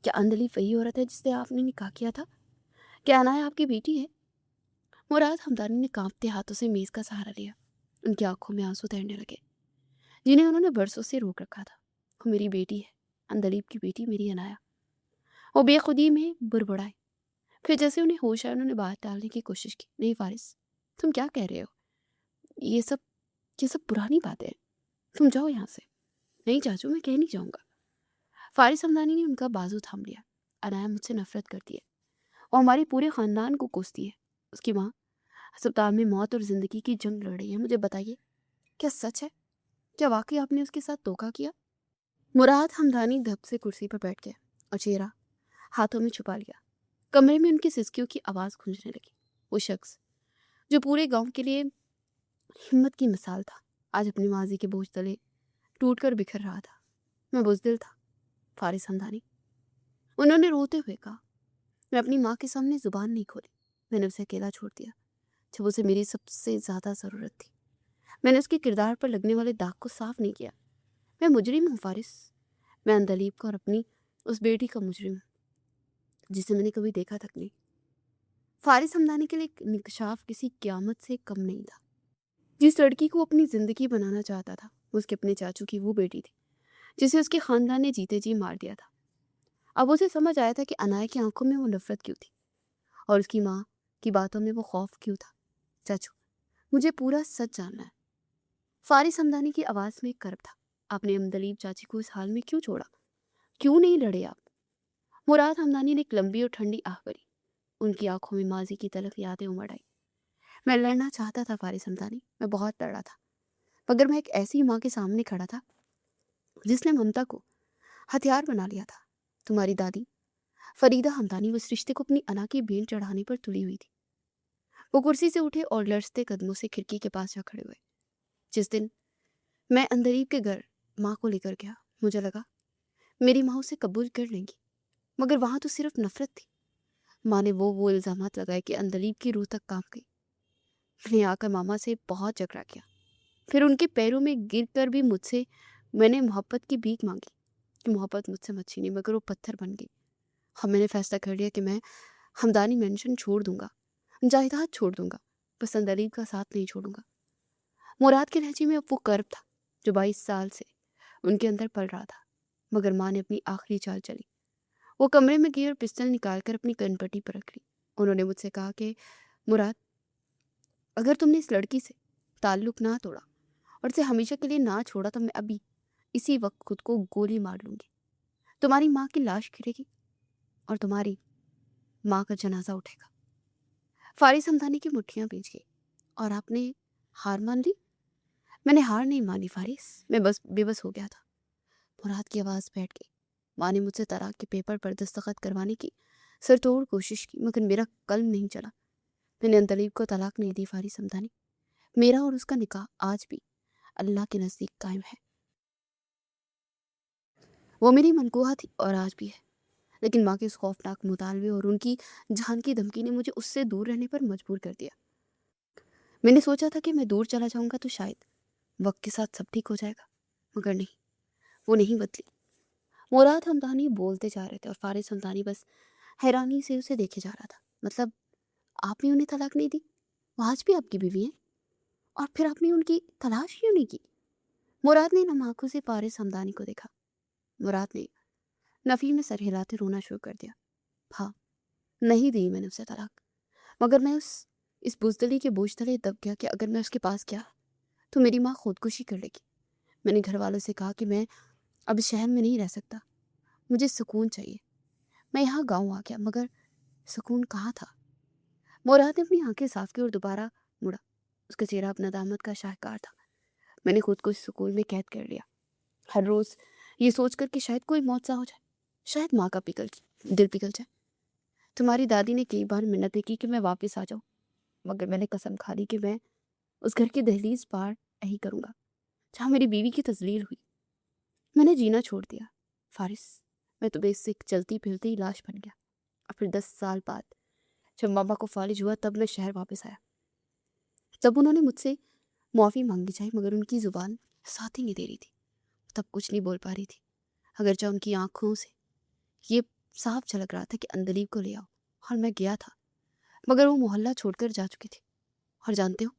[SPEAKER 1] क्या अंजलि वही औरत है जिससे आपने निकाह किया था? क्या अनाया आपकी बेटी है? मुराद हमदानी ने कांपते हाथों से मेज का सहारा लिया। उनकी आंखों में आंसू तैरने लगे, जिन्हें उन्होंने बरसों से रोक रखा था। वो मेरी बेटी है, अंदलीब की बेटी मेरी अनाया। वो बेखुदी में बुड़बुड़ाए। फिर जैसे उन्हें होश आया उन्होंने बात टालने की कोशिश की। नहीं फारिस, तुम क्या कह रहे हो? ये सब ये सब पुरानी बातें हैं। तुम जाओ यहाँ से। नहीं चाचू, मैं कह नहीं जाऊँगा। फारिस हमदानी ने उनका बाजू थाम लिया। अनाया मुझसे नफरत करती है और हमारे पूरे खानदान को कोसती है। उसकी माँ अस्पताल में मौत और जिंदगी की जंग लड़ रही है। मुझे बताइए, क्या सच है? क्या वाकई आपने उसके साथ धोखा किया? मुराद हमदानी धप से कुर्सी पर बैठ गए और चेहरा हाथों में छुपा लिया। कमरे में उनकी सिसकियों की आवाज गूंजने लगी। वो शख्स जो पूरे गांव के लिए हिम्मत की मिसाल था, आज अपनी माजी के बोझ तले टूट कर बिखर रहा था। मैं बुजदिल था फारिस हमदानी, उन्होंने रोते हुए कहा। मैं अपनी माँ के सामने जुबान नहीं खोली। मैंने उसे अकेला छोड़ दिया जब उसे मेरी सबसे ज्यादा जरूरत थी। मैंने उसके किरदार पर लगने वाले दाग को साफ नहीं किया। मैं मुजरिम हूँ फारिस। मैं अंदलीब का और अपनी उस बेटी का मुजरिम हूँ जिसे मैंने कभी देखा तक नहीं। फारिस हमदानी के लिए निकशाफ किसी क़यामत से कम नहीं था। जिस लड़की को अपनी जिंदगी बनाना चाहता था वो उसके अपने चाचू की वो बेटी थी जिसे उसके खानदान ने जीते जी मार दिया था। अब उसे समझ आया था कि अनाया की आंखों में वो नफरत क्यों थी और उसकी माँ की बातों में वो खौफ क्यों था। चाचू, मुझे पूरा सच जानना है। फारिस हमदानी की आवाज में एक करब था। आपने अमदलीब चाची को इस हाल में क्यों छोड़ा? क्यों नहीं लड़े आप? मुराद हमदानी ने एक लंबी और ठंडी आह भरी। उनकी आंखों में माजी की तलख यादें उमड़ आई। मैं लड़ना चाहता था फारिस हमदानी, मैं बहुत लड़ा था, मगर मैं एक ऐसी माँ के सामने खड़ा था जिसने ममता को हथियार बना लिया था। तुम्हारी दादी फरीदा हमदानी उस रिश्ते को अपनी अना की भेंट चढ़ाने पर तुली हुई थी। वो कुर्सी से उठे और लड़ते कदमों से खिड़की के पास जा खड़े हुए। जिस दिन मैं अंदरीब के घर माँ को लेकर गया, मुझे लगा मेरी माँ उसे कबूल कर लेंगी, मगर वहां तो सिर्फ नफरत थी। माँ ने वो इल्जामात लगाए कि अंदलीब की रूह तक कांप गई। मैंने आकर मामा से बहुत झगड़ा किया। फिर उनके पैरों में गिर कर भी मुझसे मैंने मोहब्बत की भीख मांगी कि मोहब्बत मुझसे मत छीनी, मगर वो पत्थर बन गई। हाँ, मैंने फैसला कर लिया कि मैं हमदानी मेंशन छोड़ दूंगा, जायदाद छोड़ दूंगा, बस अंदलीब का साथ नहीं छोड़ूंगा। मुराद के लहजे में अब वो कर्ब था जो 22 साल से उनके अंदर पल रहा था। मगर माँ ने अपनी आखिरी चाल चली। वो कमरे में गई और पिस्टल निकालकर अपनी कनपट्टी पर रख ली। उन्होंने मुझसे कहा कि मुराद, अगर तुमने इस लड़की से ताल्लुक ना तोड़ा और इसे हमेशा के लिए ना छोड़ा तो मैं अभी इसी वक्त खुद को गोली मार लूंगी। तुम्हारी माँ की लाश गिरेगी और तुम्हारी माँ का जनाजा उठेगा। फारिस हमदानी की मुट्ठियां भींच गई। और आपने हार मान ली? मैंने हार नहीं मानी फारिस, मैं बस बेबस हो गया था। मुराद की आवाज़ बैठ गई। माँ ने मुझसे तलाक के पेपर पर दस्तखत करवाने की सरतोड़ कोशिश की, मगर मेरा कलम नहीं चला। मैंने अंतलीब को तलाक नहीं दी फारिस हमदानी। मेरा और उसका निकाह आज भी अल्लाह के नज़दीक कायम है। वो मेरी मनकूहा थी और आज भी है, लेकिन माँ के उस खौफनाक मुतालबे और उनकी जान की धमकी ने मुझे उससे दूर रहने पर मजबूर कर दिया। मैंने सोचा था कि मैं दूर चला जाऊंगा तो शायद वक्त के साथ सब ठीक हो जाएगा, मगर नहीं, वो नहीं बदली। मुराद हमदानी बोलते जा रहे थे और फारिस हमदानी बस हैरानी से उसे देखे जा रहा था। मतलब, आपने उन्हें तलाक नहीं दी? वो आज भी आपकी बीवी है और फिर आपने उनकी तलाश क्यों नहीं की? मुराद ने नम आंखों से फारिस हमदानी को देखा। मुराद ने नफी में सर हिलाते रोना शुरू कर दिया। हाँ, नहीं दी मैंने उसे तलाक, मगर मैं इस बुजदली के बोझ तले दब गया कि अगर मैं उसके पास गया तो मेरी माँ खुदकुशी कर लेगी। मैंने घर वालों से कहा कि मैं अब इस शहर में नहीं रह सकता, मुझे सुकून चाहिए। मैं यहाँ गाँव आ गया, मगर सुकून कहाँ था? मुराद ने अपनी आंखें साफ की और दोबारा मुड़ा। उसका चेहरा अब नदामत का शाहकार था। मैंने खुद को इस सुकून में कैद कर लिया, हर रोज ये सोचकर कि शायद कोई मौत सा हो जाए, शायद माँ का दिल पिघल जाए। तुम्हारी दादी ने कई बार मिन्नतें की कि मैं वापस आ जाऊं, मगर मैंने कसम खा ली कि मैं उस घर की दहलीज पार नहीं करूंगा जहाँ मेरी बीवी की तजलील हुई। मैंने जीना छोड़ दिया फारिस। मैं तो बेस से एक चलती फिरती लाश बन गया। और फिर 10 साल बाद जब मामा को फालिज हुआ तब मैं शहर वापस आया। तब उन्होंने मुझसे मुआफ़ी मांगी चाहिए, मगर उनकी ज़ुबान साथ ही नहीं दे रही थी। तब कुछ नहीं बोल पा रही थी, अगरचे उनकी आंखों से ये साफ झलक रहा था कि अंदलीब को ले आओ। और मैं गया था, मगर वो मोहल्ला छोड़कर जा चुकी थी। और जानते हो,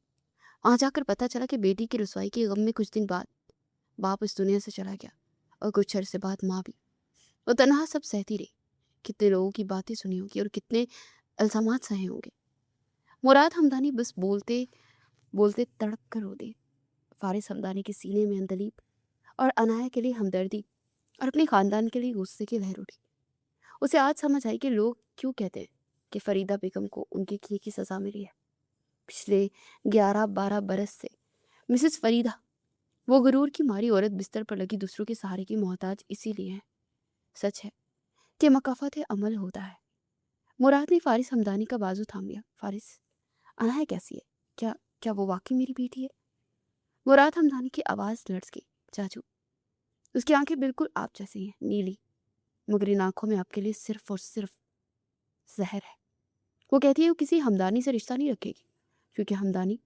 [SPEAKER 1] वहाँ जाकर पता चला कि बेटी की रुसवाई के गम में कुछ दिन बाद बाप इस दुनिया से चला गया, और कुछ अरसे बाद माँ भी। वो तनहा सब सहती रही। कितने लोगों की बातें सुनी होगी और कितने इल्जामात सहे होंगे। मुराद हमदानी बस बोलते बोलते तड़प कर रो दी। फारिस हमदानी के सीने में अंदलीब और अनाया के लिए हमदर्दी और अपने खानदान के लिए गुस्से की लहर उठी। उसे आज समझ आई कि लोग क्यों कहते हैं कि फरीदा बेगम को उनके किए की सजा मिली है। पिछले 11-12 बरस से मिसेस फरीदा, वो गुरूर की मारी औरत, बिस्तर पर लगी दूसरों के सहारे की मोहताज इसीलिए है। सच है कि मकाफत अमल होता है। मुराद ने फारिस हमदानी का बाजू थाम लिया। फारिस, अनाया कैसी है? क्या क्या वो वाकई मेरी बेटी है? मुराद हमदानी की आवाज़ लर्ज गई। चाचू, उसकी आंखें बिल्कुल आप जैसी हैं, नीली, मगर इन आंखों में आपके लिए सिर्फ और सिर्फ जहर है। वो कहती है वो किसी हमदानी से रिश्ता नहीं रखेगी, क्योंकि हमदानी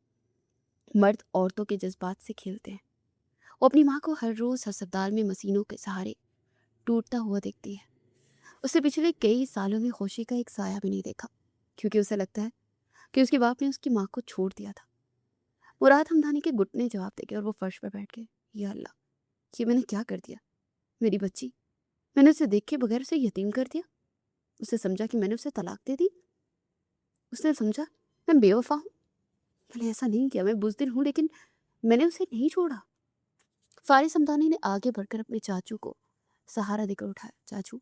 [SPEAKER 1] मर्द औरतों के जज्बात से खेलते हैं। वो अपनी माँ को हर रोज़ अस्पताल में मशीनों के सहारे टूटता हुआ देखती है। उसे पिछले कई सालों में खुशी का एक साया भी नहीं देखा, क्योंकि उसे लगता है कि उसके बाप ने उसकी माँ को छोड़ दिया था। मुराद हमदानी के घुटने जवाब देके और वो फर्श पर बैठ गए। या अल्लाह, ये मैंने क्या कर दिया? मेरी बच्ची, मैंने उसे देख के बगैर उसे यतीम कर दिया। उसे समझा कि मैंने उसे तलाक दे दी। उसने समझा मैं बेवफा हूँ। मैंने ऐसा नहीं किया, मैं बुज़दिल हूँ, लेकिन मैंने उसे नहीं छोड़ा। फारिस हमदानी ने आगे बढ़कर अपने चाचू को सहारा देकर उठाया। चाचू,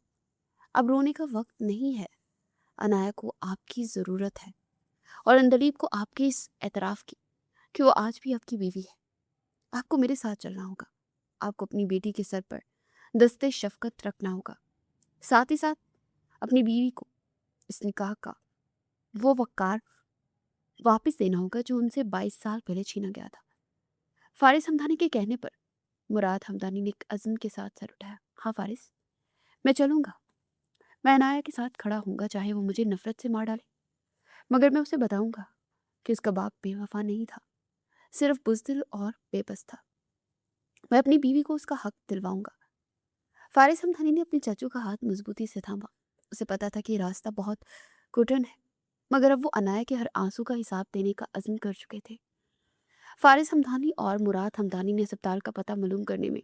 [SPEAKER 1] अब रोने का वक्त नहीं है। अनाया को आपकी ज़रूरत है, और अंदलीब को आपके इस एतराफ़ की कि वो आज भी आपकी बीवी है। आपको मेरे साथ चलना होगा। आपको अपनी बेटी के सर पर दस्ते शफ़क़त रखना होगा। साथ ही साथ अपनी बीवी को इस निकाह का वो वक़ार वापस देना होगा जो उनसे 22 साल पहले छीना गया था। फारिस हमदानी के कहने पर मुराद हमदानी ने एक अज़्म के साथ सर उठाया। हाँ फारिस, मैं चलूँगा। मैं अनाया के साथ खड़ा हूँगा, चाहे वो मुझे नफ़रत से मार डाले, मगर मैं उसे बताऊँगा कि उसका बाप बेवफा नहीं था, सिर्फ बुज़दिल और बेबस था। मैं अपनी बीवी को उसका हक दिलवाऊँगा। फारिस हमदानी ने अपने चाचू का हाथ मजबूती से थामा। उसे पता था कि रास्ता बहुत कठिन है, मगर अब वो अनाया के हर आंसू का हिसाब देने का अज़्म कर चुके थे। फारिस हमदानी और मुराद हमदानी ने अस्पताल का पता मालूम करने में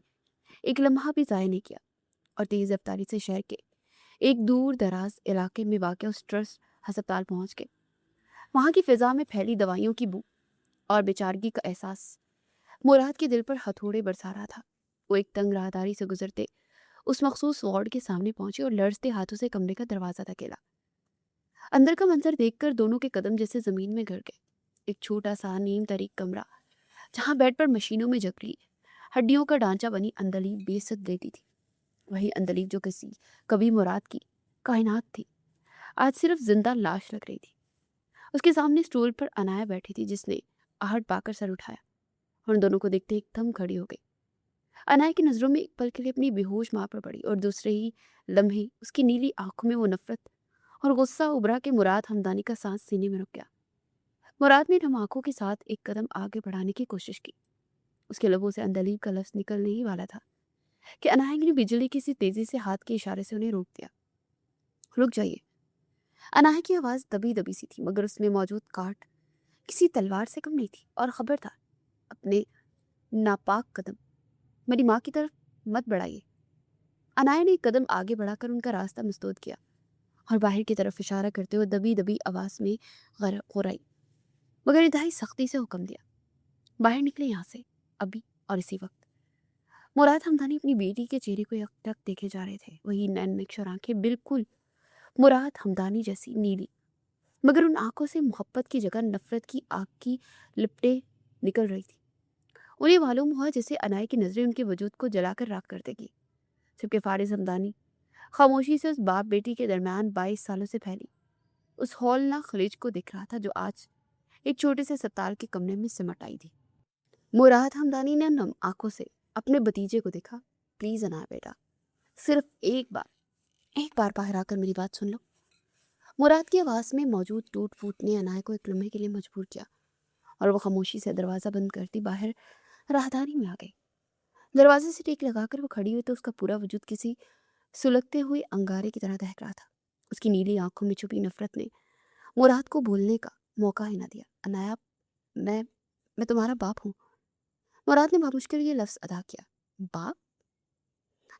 [SPEAKER 1] एक लम्हा भी ज़ाया नहीं किया, और तेज़ रफ्तारी से शहर के एक दूर दराज इलाके में वाक़ उस ट्रस्ट अस्पताल पहुंच गए। वहाँ की फ़िज़ा में फैली दवाइयों की बू और बेचारगी का एहसास मुराद के दिल पर हथौड़े बरसा रहा था। वो एक तंग राहदारी से गुजरते उस मखसूस वार्ड के सामने पहुंचे और लरजते हाथों से कमरे का दरवाज़ा धकेला। अंदर का मंजर देखकर दोनों के कदम जैसे ज़मीन में गड़ गए। एक छोटा सा नीम तरीक कमरा, जहाँ बेड पर मशीनों में जकड़ी हड्डियों का ढांचा बनी अंदलीब बेसत लेटी थी। वही अंदलीब जो कभी मुराद की कायनात थी, आज सिर्फ जिंदा लाश लग रही थी। उसके सामने स्टूल पर अनाया बैठी थी, जिसने आहट पाकर सर उठाया और उन दोनों को देखते एकदम खड़ी हो गई। अनाया की नज़रों में एक पल के लिए अपनी बेहोश माँ पर पड़ी, और दूसरे ही लम्हे उसकी नीली आंखों में वो नफरत और गुस्सा उभरा कि मुराद हमदानी का सांस सीने में रुक गया। मुराद ने नम आंखों के साथ एक कदम आगे बढ़ाने की कोशिश की। उसके लबों से अंदलीब का लफ्ज़ निकलने ही वाला था कि अनाया ने बिजली की सी तेज़ी से हाथ के इशारे से उन्हें रोक दिया। रुक जाइए। अनाया की आवाज़ दबी दबी सी थी, मगर उसमें मौजूद काट किसी तलवार से कम नहीं थी। और खबरदार, अपने नापाक कदम मेरी माँ की तरफ मत बढ़ाइए। अनाया ने एक कदम आगे बढ़ाकर उनका रास्ता मसदूद किया और बाहर की तरफ इशारा करते हुए दबी दबी आवाज़ में गुर्राई, मगर इंतहाई सख्ती से हुक्म दिया, बाहर निकले यहाँ से, अभी और इसी वक्त। मुराद हमदानी अपनी बेटी के चेहरे को यकटक देखे जा रहे थे। वही नैन निक्षर आंखें, बिल्कुल मुराद हमदानी जैसी नीली, मगर उन आंखों से मोहब्बत की जगह नफरत की आग की लिपटें निकल रही थी। उन्हें मालूम हुआ जैसे अनाया की नज़रें उनके वजूद को जलाकर राख कर देगी, जबकि फारिस हमदानी खामोशी से उस बाप बेटी के दरमियान 22 सालों से फैली उस हौलनाक खलीज को दिख रहा था, जो आज एक छोटे से अस्पताल के कमरे में सिमट आई थी। मुराद हमदानी ने नम आंखों से अपने भतीजे को देखा। प्लीज़ अनाया बेटा, सिर्फ एक बार बाहर आकर मेरी बात सुन लो। मुराद की आवाज़ में मौजूद टूट फूट ने अनाया को एक लम्हे के लिए मजबूर किया, और वो खामोशी से दरवाज़ा बंद करती बाहर राहदारी में आ गई। दरवाजे से टेक लगाकर वो खड़ी हुई तो उसका पूरा वजूद किसी सुलगते हुए अंगारे की तरह दहक रहा था। उसकी नीली आंखों में छुपी नफरत ने मुराद को बोलने का मौका ही ना दिया। अनाया, मैं मैं तुम्हारा बाप हूँ। मुराद ने बामुश्किल ये लफ्ज अदा किया। बाप?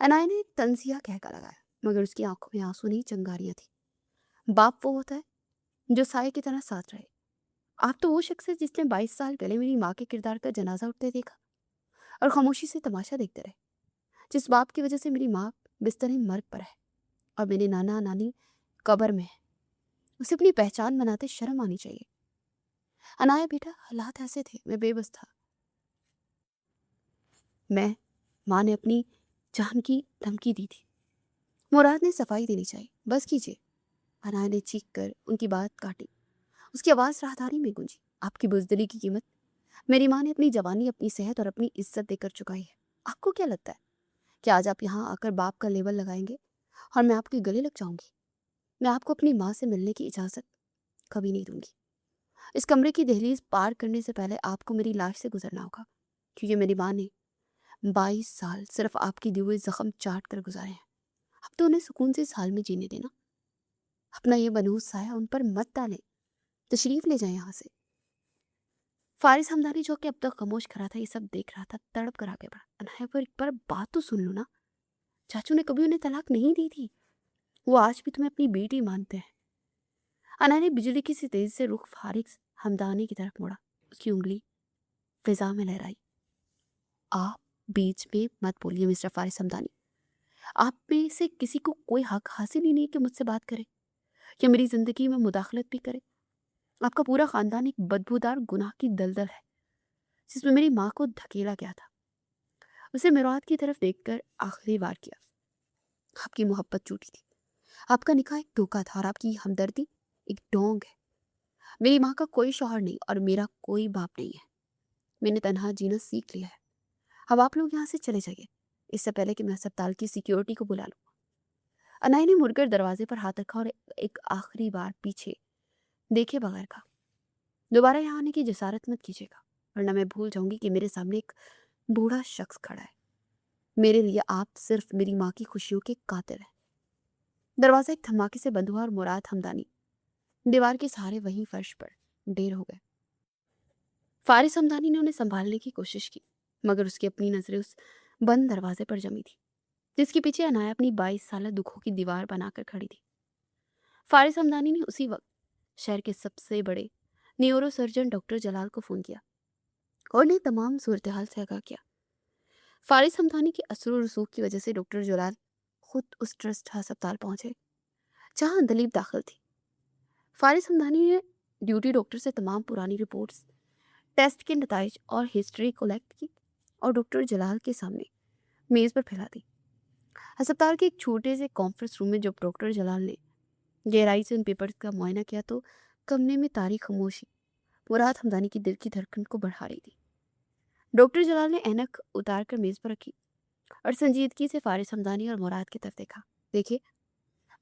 [SPEAKER 1] अनाया ने तंजिया कहका लगाया, मगर उसकी आंखों में आंसू नहीं, चंगारियां थी। बाप वो होता है जो साये की तरह साथ रहे। आप तो वो शख्स है जिसने 22 साल पहले मेरी माँ के किरदार का जनाजा उठते देखा और खामोशी से तमाशा देखते रहे। जिस बाप की वजह से मेरी माँ बिस्तर मर्ग पर है और मेरे नाना नानी कब्र में है, उसे अपनी पहचान बनाते शर्म आनी चाहिए। अनाया बेटा, हालात ऐसे थे, मैं बेबस था। मैं माँ ने अपनी जान की धमकी दी थी। मुराद ने सफाई देनी चाहिए। बस कीजिए। अनाया ने चीख कर उनकी बात काटी। उसकी आवाज़ राहदारी में गूंजी। आपकी बुजदिली की कीमत मेरी माँ ने अपनी जवानी, अपनी सेहत और अपनी इज्जत देकर चुकाई है। आपको क्या लगता है कि आज आप यहाँ आकर बाप का लेबल लगाएंगे और मैं आपके गले लग जाऊंगी? मैं आपको अपनी माँ से मिलने की इजाज़त कभी नहीं दूंगी। इस कमरे की दहलीज पार करने से पहले आपको मेरी लाश से गुजरना होगा, क्योंकि मेरी माँ ने 22 साल सिर्फ आपकी दिए हुए जख्म चाट कर गुजारे हैं। अब तो उन्हें सुकून से इस हाल में जीने देना। अपना ये मनहूस साया उन पर मत डालें। तशरीफ ले जाएं यहाँ से। फारिस हमदानी, जो कि अब तक खामोश खड़ा था, ये सब देख रहा था, तड़प कर आगे बढ़ा। अनाया, पर एक बार बात तो सुन लो ना। चाचू ने कभी उन्हें तलाक नहीं दी थी। वो आज भी तुम्हें अपनी बेटी मानते हैं। अनाया ने बिजली की सी तेज से रुख फारिस हमदानी की तरफ मोड़ा। उसकी उंगली फिजा में लहराई। आप बीच में मत बोलिए मिस्टर फारिस हमदानी। आप में से किसी को कोई हक हासिल ही नहीं कि मुझसे बात करे या मेरी जिंदगी में मुदाखलत भी करे। आपका पूरा खानदान एक बदबूदार गुनाह की दलदल है जिसमें मेरी माँ को धकेला गया था। उसे मुराद की तरफ देखकर आखिरी बार किया। आपकी मोहब्बत झूठी थी। आपका निकाह एक धोखा था और आपकी हमदर्दी एक ढोंग है। मेरी माँ का कोई शौहर नहीं और मेरा कोई बाप नहीं है। मैंने तन्हा जीना सीख लिया है। अब आप लोग यहाँ से चले जाइए, इससे पहले कि मैं अस्पताल की सिक्योरिटी को बुला लूँ। अनाया ने मुड़कर दरवाजे पर हाथ रखा और एक आखिरी बार पीछे देखे बगैर कहा, दोबारा यहाँ आने की जसारत मत कीजिएगा, वरना मैं भूल जाऊंगी कि मेरे सामने एक बूढ़ा शख्स खड़ा है। मेरे लिए आप सिर्फ मेरी माँ की खुशियों के कातिल हैं। दरवाजा एक धमाके से बंद हुआ और मुराद हमदानी दीवार के सहारे वहीं फर्श पर ढेर हो गए। फारिस हमदानी ने उन्हें संभालने की कोशिश की, मगर उसकी अपनी नजरें उस बंद दरवाजे पर जमी थी जिसके पीछे अनाया अपनी 22 साल दुखों की दीवार बनाकर खड़ी थी। फारिस हमदानी ने उसी वक्त शहर के सबसे बड़े न्यूरो सर्जन डॉक्टर जलाल को फोन किया और उन्हें तमाम सूरत हाल से आगाह किया। फारिस हमदानी के असर और रसूख की वजह से डॉक्टर जलाल खुद उस ट्रस्ट अस्पताल पहुंचे जहां दलीप दाखिल थी। फारिस हमदानी ने ड्यूटी डॉक्टर से तमाम पुरानी रिपोर्ट्स, टेस्ट के नताइज और हिस्ट्री कलेक्ट की और डॉक्टर जलाल के सामने मेज पर फैला दी। अस्पताल के एक छोटे से कॉन्फ्रेंस रूम में जब डॉक्टर जलाल ने गहराई से उन पेपर्स का मुआयना किया तो कमरे में तारीख खामोशी मुराद हमदानी की दिल की धड़कन को बढ़ा रही थी। डॉक्टर जलाल ने ऐनक उतार कर मेज पर रखी और संजीदगी से फारिस हमदानी और मुराद की तरफ देखा। देखिए,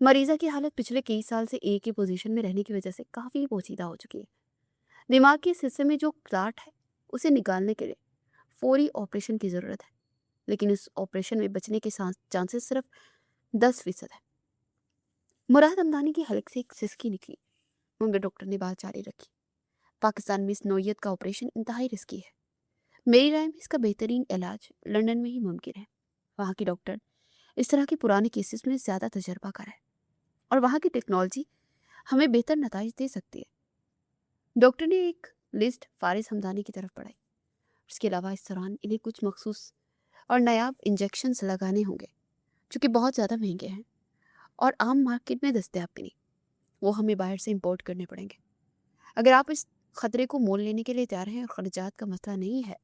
[SPEAKER 1] मरीजा की हालत पिछले कई साल से एक ही पोजीशन में रहने की वजह से काफ़ी पोचीदा हो चुकी है। दिमाग के इस हिस्से में जो गांठ है उसे निकालने के लिए फौरी ऑपरेशन की ज़रूरत है, लेकिन इस ऑपरेशन में बचने के चांसेस सिर्फ 10% है। मुराद हमदानी की हलक से एक सिसकी निकली, मगर डॉक्टर ने बात जारी रखी। पाकिस्तान में इस नौयत का ऑपरेशन इंतहाई रिस्की है। मेरी राय में इसका बेहतरीन इलाज लंदन में ही मुमकिन है। वहाँ की डॉक्टर इस तरह के पुराने केसेस में ज़्यादा तजर्बाकार है और वहाँ की टेक्नोलॉजी हमें बेहतर नताइज दे सकती है। डॉक्टर ने एक लिस्ट फारिस हमदानी की तरफ बढ़ाई। इसके अलावा इस दौरान इन्हें कुछ मखसूस और नायाब इंजेक्शन्स लगाने होंगे जो कि बहुत ज़्यादा महंगे हैं और आम मार्केट में दस्तयाब भी नहीं। वो हमें बाहर से इंपोर्ट करने पड़ेंगे। अगर आप इस खतरे को मोल लेने के लिए तैयार हैं और खर्चात का मसला नहीं है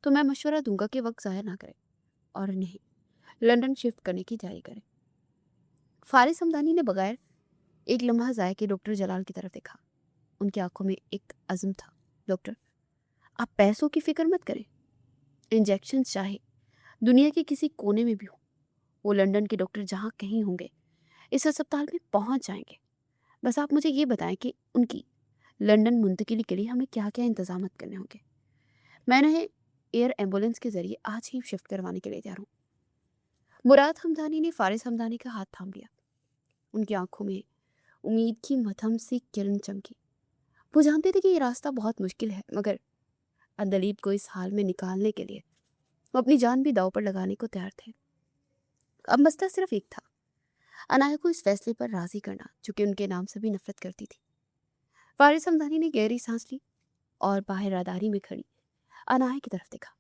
[SPEAKER 1] तो मैं मशवरा दूंगा कि वक्त ज़ाया ना करें और नहीं लंदन शिफ्ट करने की तैयारी करें। फारिस हमदानी ने बगैर एक लम्हा ज़ाया के डॉक्टर जलाल की तरफ देखा। उनकी आंखों में एक अज़्म था। डॉक्टर, आप पैसों की फिक्र मत करें। इंजेक्शन चाहे दुनिया के किसी कोने में भी हो, वो लंदन के डॉक्टर जहाँ कहीं होंगे इस अस्पताल में पहुँच जाएंगे। बस आप मुझे ये बताएं कि उनकी लंदन मुंतकिली के लिए हमें क्या क्या इंतजाम करने होंगे। मैं उन्हें एयर एम्बुलेंस के जरिए आज ही शिफ्ट करवाने के लिए तैयार हूँ। मुराद हमदानी ने फारिस हमदानी का हाथ थाम लिया। उनकी आंखों में उम्मीद की मध्यम सी किरण चमकी। वो जानते थे कि ये रास्ता बहुत मुश्किल है, मगर अंदलीब को इस हाल में निकालने के लिए वो अपनी जान भी दांव पर लगाने को तैयार थे। अब मसला सिर्फ एक था, अनाया को इस फैसले पर राजी करना जो कि उनके नाम से भी नफरत करती थी। फारिस हमदानी ने गहरी सांस ली और बाहर राहदारी में खड़ी अनाया की तरफ देखा।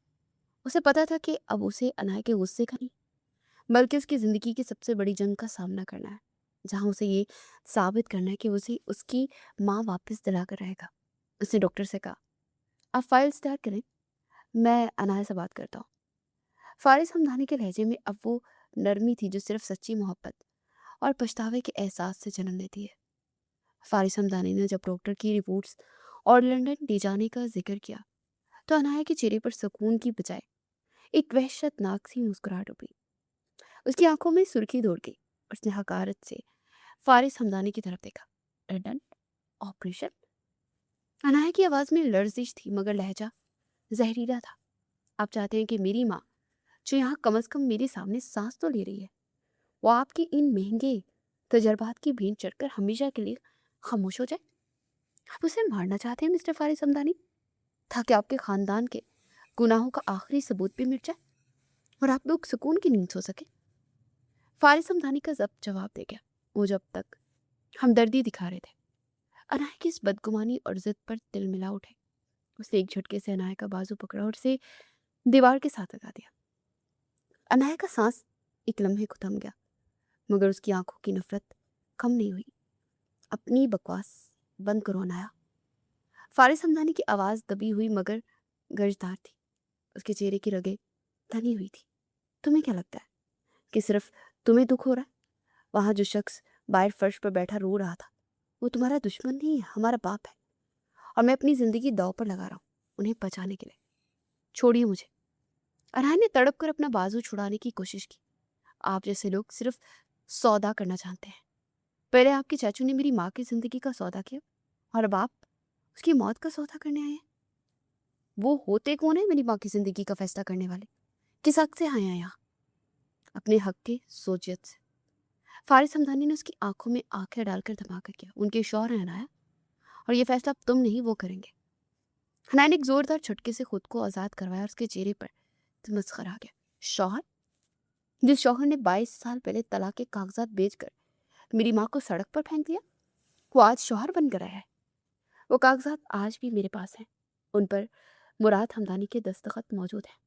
[SPEAKER 1] उसे पता था कि अब उसे अनाया के गुस्से का नहीं, बल्कि उसकी ज़िंदगी की सबसे बड़ी जंग का सामना करना है, जहां उसे ये साबित करना है कि उसे उसकी माँ वापस दिला कर रहेगा। उसने डॉक्टर से कहा, आप फाइल स्टार्ट करें, मैं अनाया से बात करता हूँ। फारिस हमदानी के लहजे में अब वो नरमी थी जो सिर्फ सच्ची मोहब्बत और पछतावे के एहसास से जन्म लेती है। फारिस हमदानी ने जब डॉक्टर की रिपोर्ट्स और लंदन ले जाने का जिक्र किया तो अनाया के चेहरे पर सुकून की बजाय एक वहशतनाक सी मुस्कुराहट उभरी। उसकी आंखों में सुर्खी दौड़ गई। उसने हकारत से फारिस हमदानी की तरफ देखा। London operation? अनाया की आवाज में लर्जिश थी, मगर लहजा जहरीला था। आप चाहते हैं कि मेरी माँ, जो यहाँ कम से कम मेरे सामने सांस तो ले रही है, वो आपकी इन महंगे तजर्बात की भेंट चढ़कर हमेशा के लिए खामोश हो जाए? आप उसे मारना चाहते हैं मिस्टर फारिस हमदानी, ताकि आपके खानदान के गुनाहों का आखिरी सबूत भी मिट जाए और आप लोग सुकून की नींद सो सके? फारिस हमदानी का जवाब दे गया वो जब तक हमदर्दी दिखा रहे थे। अनाया की इस बदगुमानी और जिद पर दिल मिला उठे। उसने एक झटके से अनाया का बाजू पकड़ा और उसे दीवार के साथ लगा दिया। अनाया का सांस एक लम्हे को थम गया, मगर उसकी आंखों की नफरत कम नहीं हुई। अपनी बकवास बंद करो अनाया। फारिस हमदानी की आवाज दबी हुई मगर गर्जदार थी। उसके चेहरे की रगें तनी हुई थी। तुम्हें क्या लगता है कि सिर्फ तुम्हें दुख हो रहा है? वहां जो शख्स बाहर फर्श पर बैठा रो रहा था, वो तुम्हारा दुश्मन नहीं है, हमारा बाप है। और मैं अपनी जिंदगी दांव पर लगा रहा हूँ उन्हें बचाने के लिए। छोड़िए मुझे। अनाया ने तड़प कर अपना बाजू छुड़ाने की कोशिश की। आप जैसे लोग सिर्फ सौदा करना जानते हैं। पहले आपके चाचू ने मेरी माँ की जिंदगी का सौदा किया और अब आप उसकी मौत का सौदा करने आए हैं। वो होते कौन है मेरी माँ की जिंदगी का फैसला करने वाले? किस हक से आए हैं यहाँ? अपने हक के सोचियत से। फारिस हमदानी ने उसकी आंखों में आंखें डालकर धमाका किया। उनके शौहर हैं अनाया, और ये फैसला अब तुम नहीं वो करेंगे। अनाया ने एक जोरदार झटके से खुद को आजाद करवाया और उसके चेहरे पर तमस्खर आ गया। शौहर? जिस शौहर ने 22 साल पहले तलाक के कागजात बेचकर मेरी माँ को सड़क पर फेंक दिया, वो आज शौहर बनकर आया है। वो कागजात आज भी मेरे पास हैं। उन पर मुराद हमदानी के दस्तखत मौजूद हैं।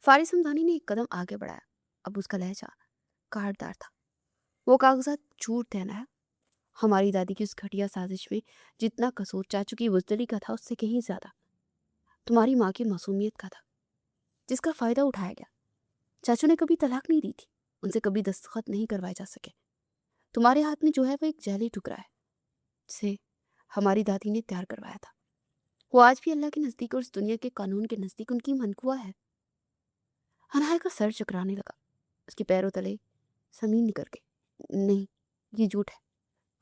[SPEAKER 1] फारिस हमदानी ने एक कदम आगे बढ़ाया। अब उसका लहजा काटदार था। वो कागजात झूठ थे अनाया। हमारी दादी की उस घटिया साजिश में जितना कसूर चाचू की बुजदली का था, उससे कहीं ज्यादा तुम्हारी माँ की मासूमियत का था, जिसका फायदा उठाया गया। चाचू ने कभी तलाक नहीं दी थी, उनसे कभी दस्तखत नहीं करवाए जा सके। तुम्हारे हाथ में जो है वो एक जैली टुकड़ा है, जिसे हमारी दादी ने तैयार करवाया था। वो आज भी अल्लाह के नज़दीक और इस दुनिया के कानून के नज़दीक उनकी मनकुआ है। अनाया का सर चकराने लगा। उसके पैरों तले जमीन निकल गई। नहीं, ये झूठ है।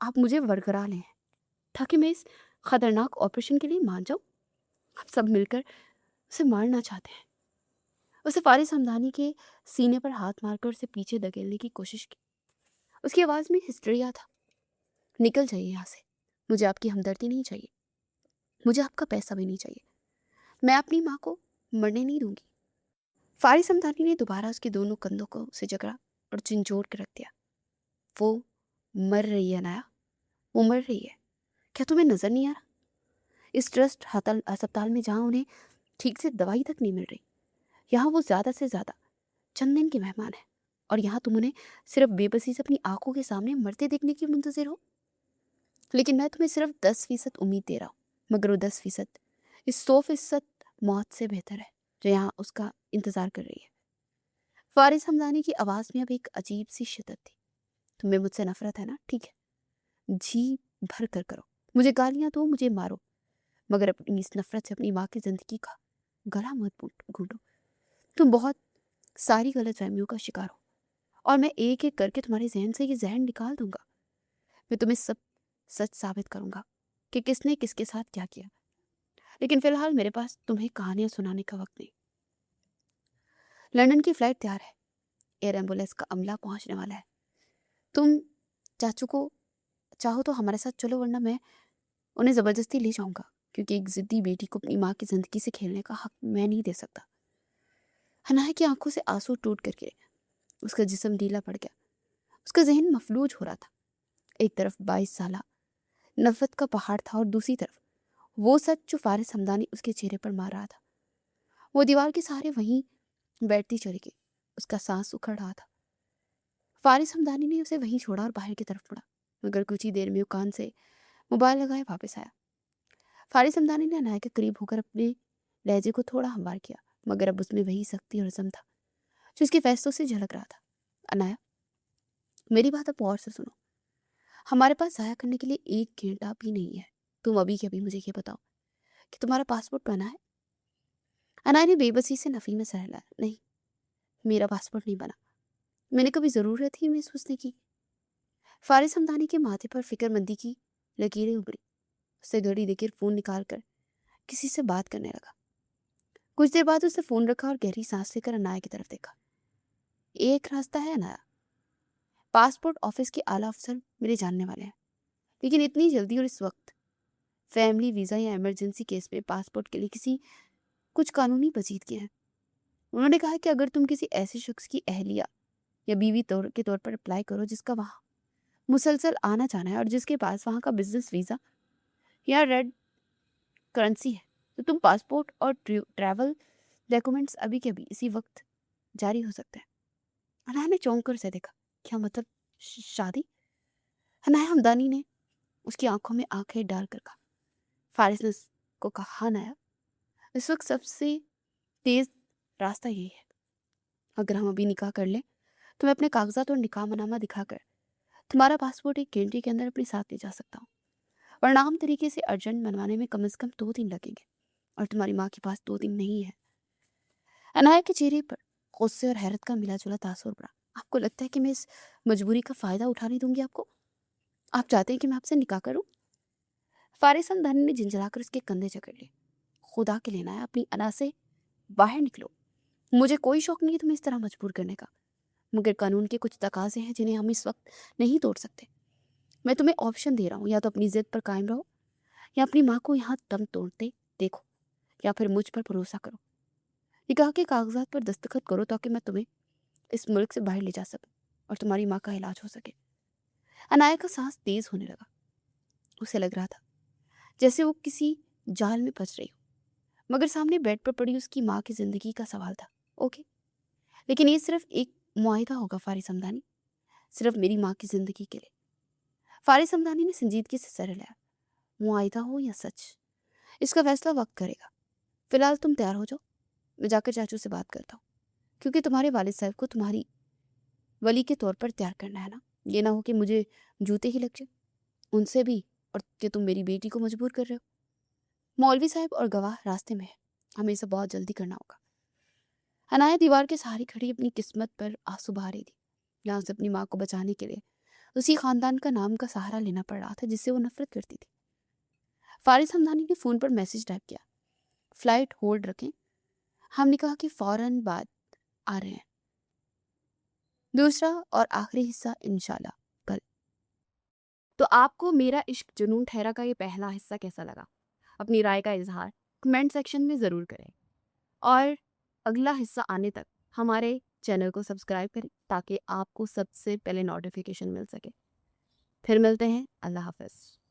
[SPEAKER 1] आप मुझे बरकरार लें ताकि मैं इस खतरनाक ऑपरेशन के लिए मान जाऊं। आप सब मिलकर उसे मारना चाहते हैं। उसे फारिस हमदानी के सीने पर हाथ मारकर उसे पीछे धकेलने की कोशिश की। उसकी आवाज में हिस्ट्रिया था। निकल जाइए यहाँ से। मुझे आपकी हमदर्दी नहीं चाहिए, मुझे आपका पैसा भी नहीं चाहिए। मैं अपनी माँ को मरने नहीं दूंगी। फारिस हमदानी ने दोबारा उसके दोनों कंधों को उसे जकड़ा और झंझोड़ के रख दिया। वो मर रही है अनाया, वो मर रही है। क्या तुम्हें नजर नहीं आ रहा? इस ट्रस्ट अस्पताल में जहाँ उन्हें ठीक से दवाई तक नहीं मिल रही, यहाँ वो ज्यादा से ज्यादा चंद दिन के मेहमान है, और यहाँ तुम उन्हें सिर्फ बेबसी से अपनी आंखों के सामने मरते देखने की मुंतजिर हो। लेकिन मैं तुम्हें सिर्फ 10% उम्मीद दे रहा हूँ, मगर वो 10% इस 100% मौत से बेहतर है जो यहाँ उसका इंतजार कर रही है। फारिस हमदानी की आवाज में अब एक अजीब सी शिद्दत थी। तुम्हें मुझसे नफरत है ना? ठीक है, जी भर कर करो, मुझे गालियां दो, मुझे मारो, मगर अपनी इस नफरत से अपनी माँ की जिंदगी का गला मत घूटो। तुम बहुत सारी गलत फहमियों का शिकार हो, और मैं एक एक करके तुम्हारे जहन से ये जहन निकाल दूंगा। मैं तुम्हें सब सच साबित करूंगा कि किसने किसके साथ क्या किया। लेकिन फ़िलहाल मेरे पास तुम्हें कहानियाँ सुनाने का वक़्त नहीं। लंदन की फ़्लाइट तैयार है। एयर एम्बुलेंस का अमला पहुँचने वाला है। तुम चाचू को चाहो तो हमारे साथ चलो, वरना मैं उन्हें ज़बरदस्ती ले जाऊँगा, क्योंकि एक ज़िद्दी बेटी को अपनी माँ की ज़िंदगी से खेलने का हक़ मैं नहीं दे सकता। हनाया की आँखों से आँसू टूट कर गिरे। उसका जिस्म ढीला पड़ गया। उसका ज़हन मफलूज हो रहा था। एक तरफ 22 साला नफ़रत का पहाड़ था और दूसरी तरफ वो सच जो फारिस हमदानी उसके चेहरे पर मार रहा था। वो दीवार के सहारे वहीं बैठती चली गई। उसका सांस उखड़ रहा था। फारिस हमदानी ने उसे वहीं छोड़ा और बाहर की तरफ मुड़ा, मगर कुछ ही देर में वो कान से मोबाइल लगाए वापस आया। फारिस हमदानी ने अनाया के करीब होकर अपने लहजे को थोड़ा हमवार किया, मगर अब उसमें वही सख्ती और इज़्म था जो उसके फैसलों से झलक रहा था। अनाया, मेरी बात अब गौर से सुनो। हमारे पास ज़ाया करने के लिए 1 घंटा भी नहीं है। तुम अभी के अभी मुझे ये बताओ कि तुम्हारा पासपोर्ट बना है? अनाया ने बेबसी से नफ़ी में सर हिलाया। नहीं, मेरा पासपोर्ट नहीं बना। मैंने कभी ज़रूरत ही महसूस नहीं की। फारिस हमदानी के माथे पर फिक्रमंदी की लकीरें उभरी। उससे घड़ी देखकर फ़ोन निकाल कर किसी से बात करने लगा। कुछ देर बाद उसने फ़ोन रखा और गहरी सांस लेकर अनाया की तरफ देखा। एक रास्ता है अनाया, पासपोर्ट ऑफिस के आला अफसर मेरे जानने वाले हैं, लेकिन इतनी जल्दी और इस वक्त फैमिली वीज़ा या इमरजेंसी केस में पासपोर्ट के लिए कुछ कानूनी पेचीदगियां हैं। उन्होंने कहा कि अगर तुम किसी ऐसे शख्स की अहलिया या बीवी के तौर पर अप्लाई करो जिसका वहाँ मुसलसल आना जाना है और जिसके पास वहाँ का बिजनेस वीज़ा या रेड करेंसी है, तो तुम पासपोर्ट और ट्रैवल डॉक्यूमेंट्स अभी के अभी इसी वक्त जारी हो सकते हैं। अनाया ने चौंक कर उसे देखा। क्या मतलब, शादी? अनाया हमदानी ने उसकी आंखों में आंखें डालकर कहा। फारिस ने को कहा, हाँ नाया, इस वक्त सबसे तेज रास्ता यही है। अगर हम अभी निकाह कर लें तो मैं अपने कागजात और निकाहनामा दिखाकर तुम्हारा पासपोर्ट 1 घंटे के अंदर अपने साथ ले जा सकता हूँ, वरना आम तरीके से अर्जेंट बनवाने में कम से कम 2 दिन लगेंगे और तुम्हारी माँ के पास 2 दिन नहीं है। अनाया के चेहरे पर गुस्से और हैरत का मिला जुला तासुर पड़ा। आपको लगता है कि मैं इस मजबूरी का फ़ायदा उठाने दूंगी आपको? आप चाहते हैं कि मैं आपसे निकाह करूं? फारिस हमदानी ने झिंझलाकर उसके कंधे जकड़ लिए। खुदा के लेना है, अपनी अना से बाहर निकलो। मुझे कोई शौक नहीं है तुम्हें इस तरह मजबूर करने का, मगर कानून के कुछ तकाजे हैं जिन्हें हम इस वक्त नहीं तोड़ सकते। मैं तुम्हें ऑप्शन दे रहा हूँ, या तो अपनी जिद पर कायम रहो, या अपनी माँ को यहाँ दम तोड़ते देखो, या फिर मुझ पर भरोसा करो। निकाह के कागजात पर दस्तखत करो ताकि मैं तुम्हें इस मुल्क से बाहर ले जा सकूं और तुम्हारी माँ का इलाज हो सके। अनाया का सांस तेज होने लगा। उसे लग रहा था जैसे वो किसी जाल में फंस रही हो, मगर सामने बेड पर पड़ी उसकी माँ की जिंदगी का सवाल था। ओके, लेकिन ये सिर्फ एक मुआहिदा होगा फारिस हमदानी, सिर्फ मेरी माँ की जिंदगी के लिए। फारिस हमदानी ने संजीदगी से सर हिलाया। मुआहिदा हो या सच, इसका फैसला वक्त करेगा। फिलहाल तुम तैयार हो जाओ, मैं जाकर चाचू से बात करता हूँ, क्योंकि तुम्हारे वालिद साहब को तुम्हारी वली के तौर पर तैयार करना है ना। ये ना हो कि मुझे जूते ही लग जाए उनसे भी, और कि तुम मेरी बेटी को मजबूर कर रहे हो। मौलवी साहब और गवाह रास्ते में है, हमें इसे बहुत जल्दी करना होगा। अनाया दीवार के सहारे खड़ी अपनी किस्मत पर आंसू बहा रही थी। यहाँ से अपनी माँ को बचाने के लिए उसी खानदान का नाम का सहारा लेना पड़ रहा था जिससे वो नफरत करती थी। फारिस हमदानी ने फ़ोन पर मैसेज टाइप किया, फ्लाइट होल्ड रखें, हमने कहा कि फ़ौरन बाद आ रहे हैं। दूसरा और आखिरी हिस्सा इंशाल्लाह कल। तो आपको मेरा इश्क जुनून ठहरा का ये पहला हिस्सा कैसा लगा? अपनी राय का इजहार कमेंट सेक्शन में ज़रूर करें, और अगला हिस्सा आने तक हमारे चैनल को सब्सक्राइब करें ताकि आपको सबसे पहले नोटिफिकेशन मिल सके। फिर मिलते हैं। अल्लाह हाफ़िज़।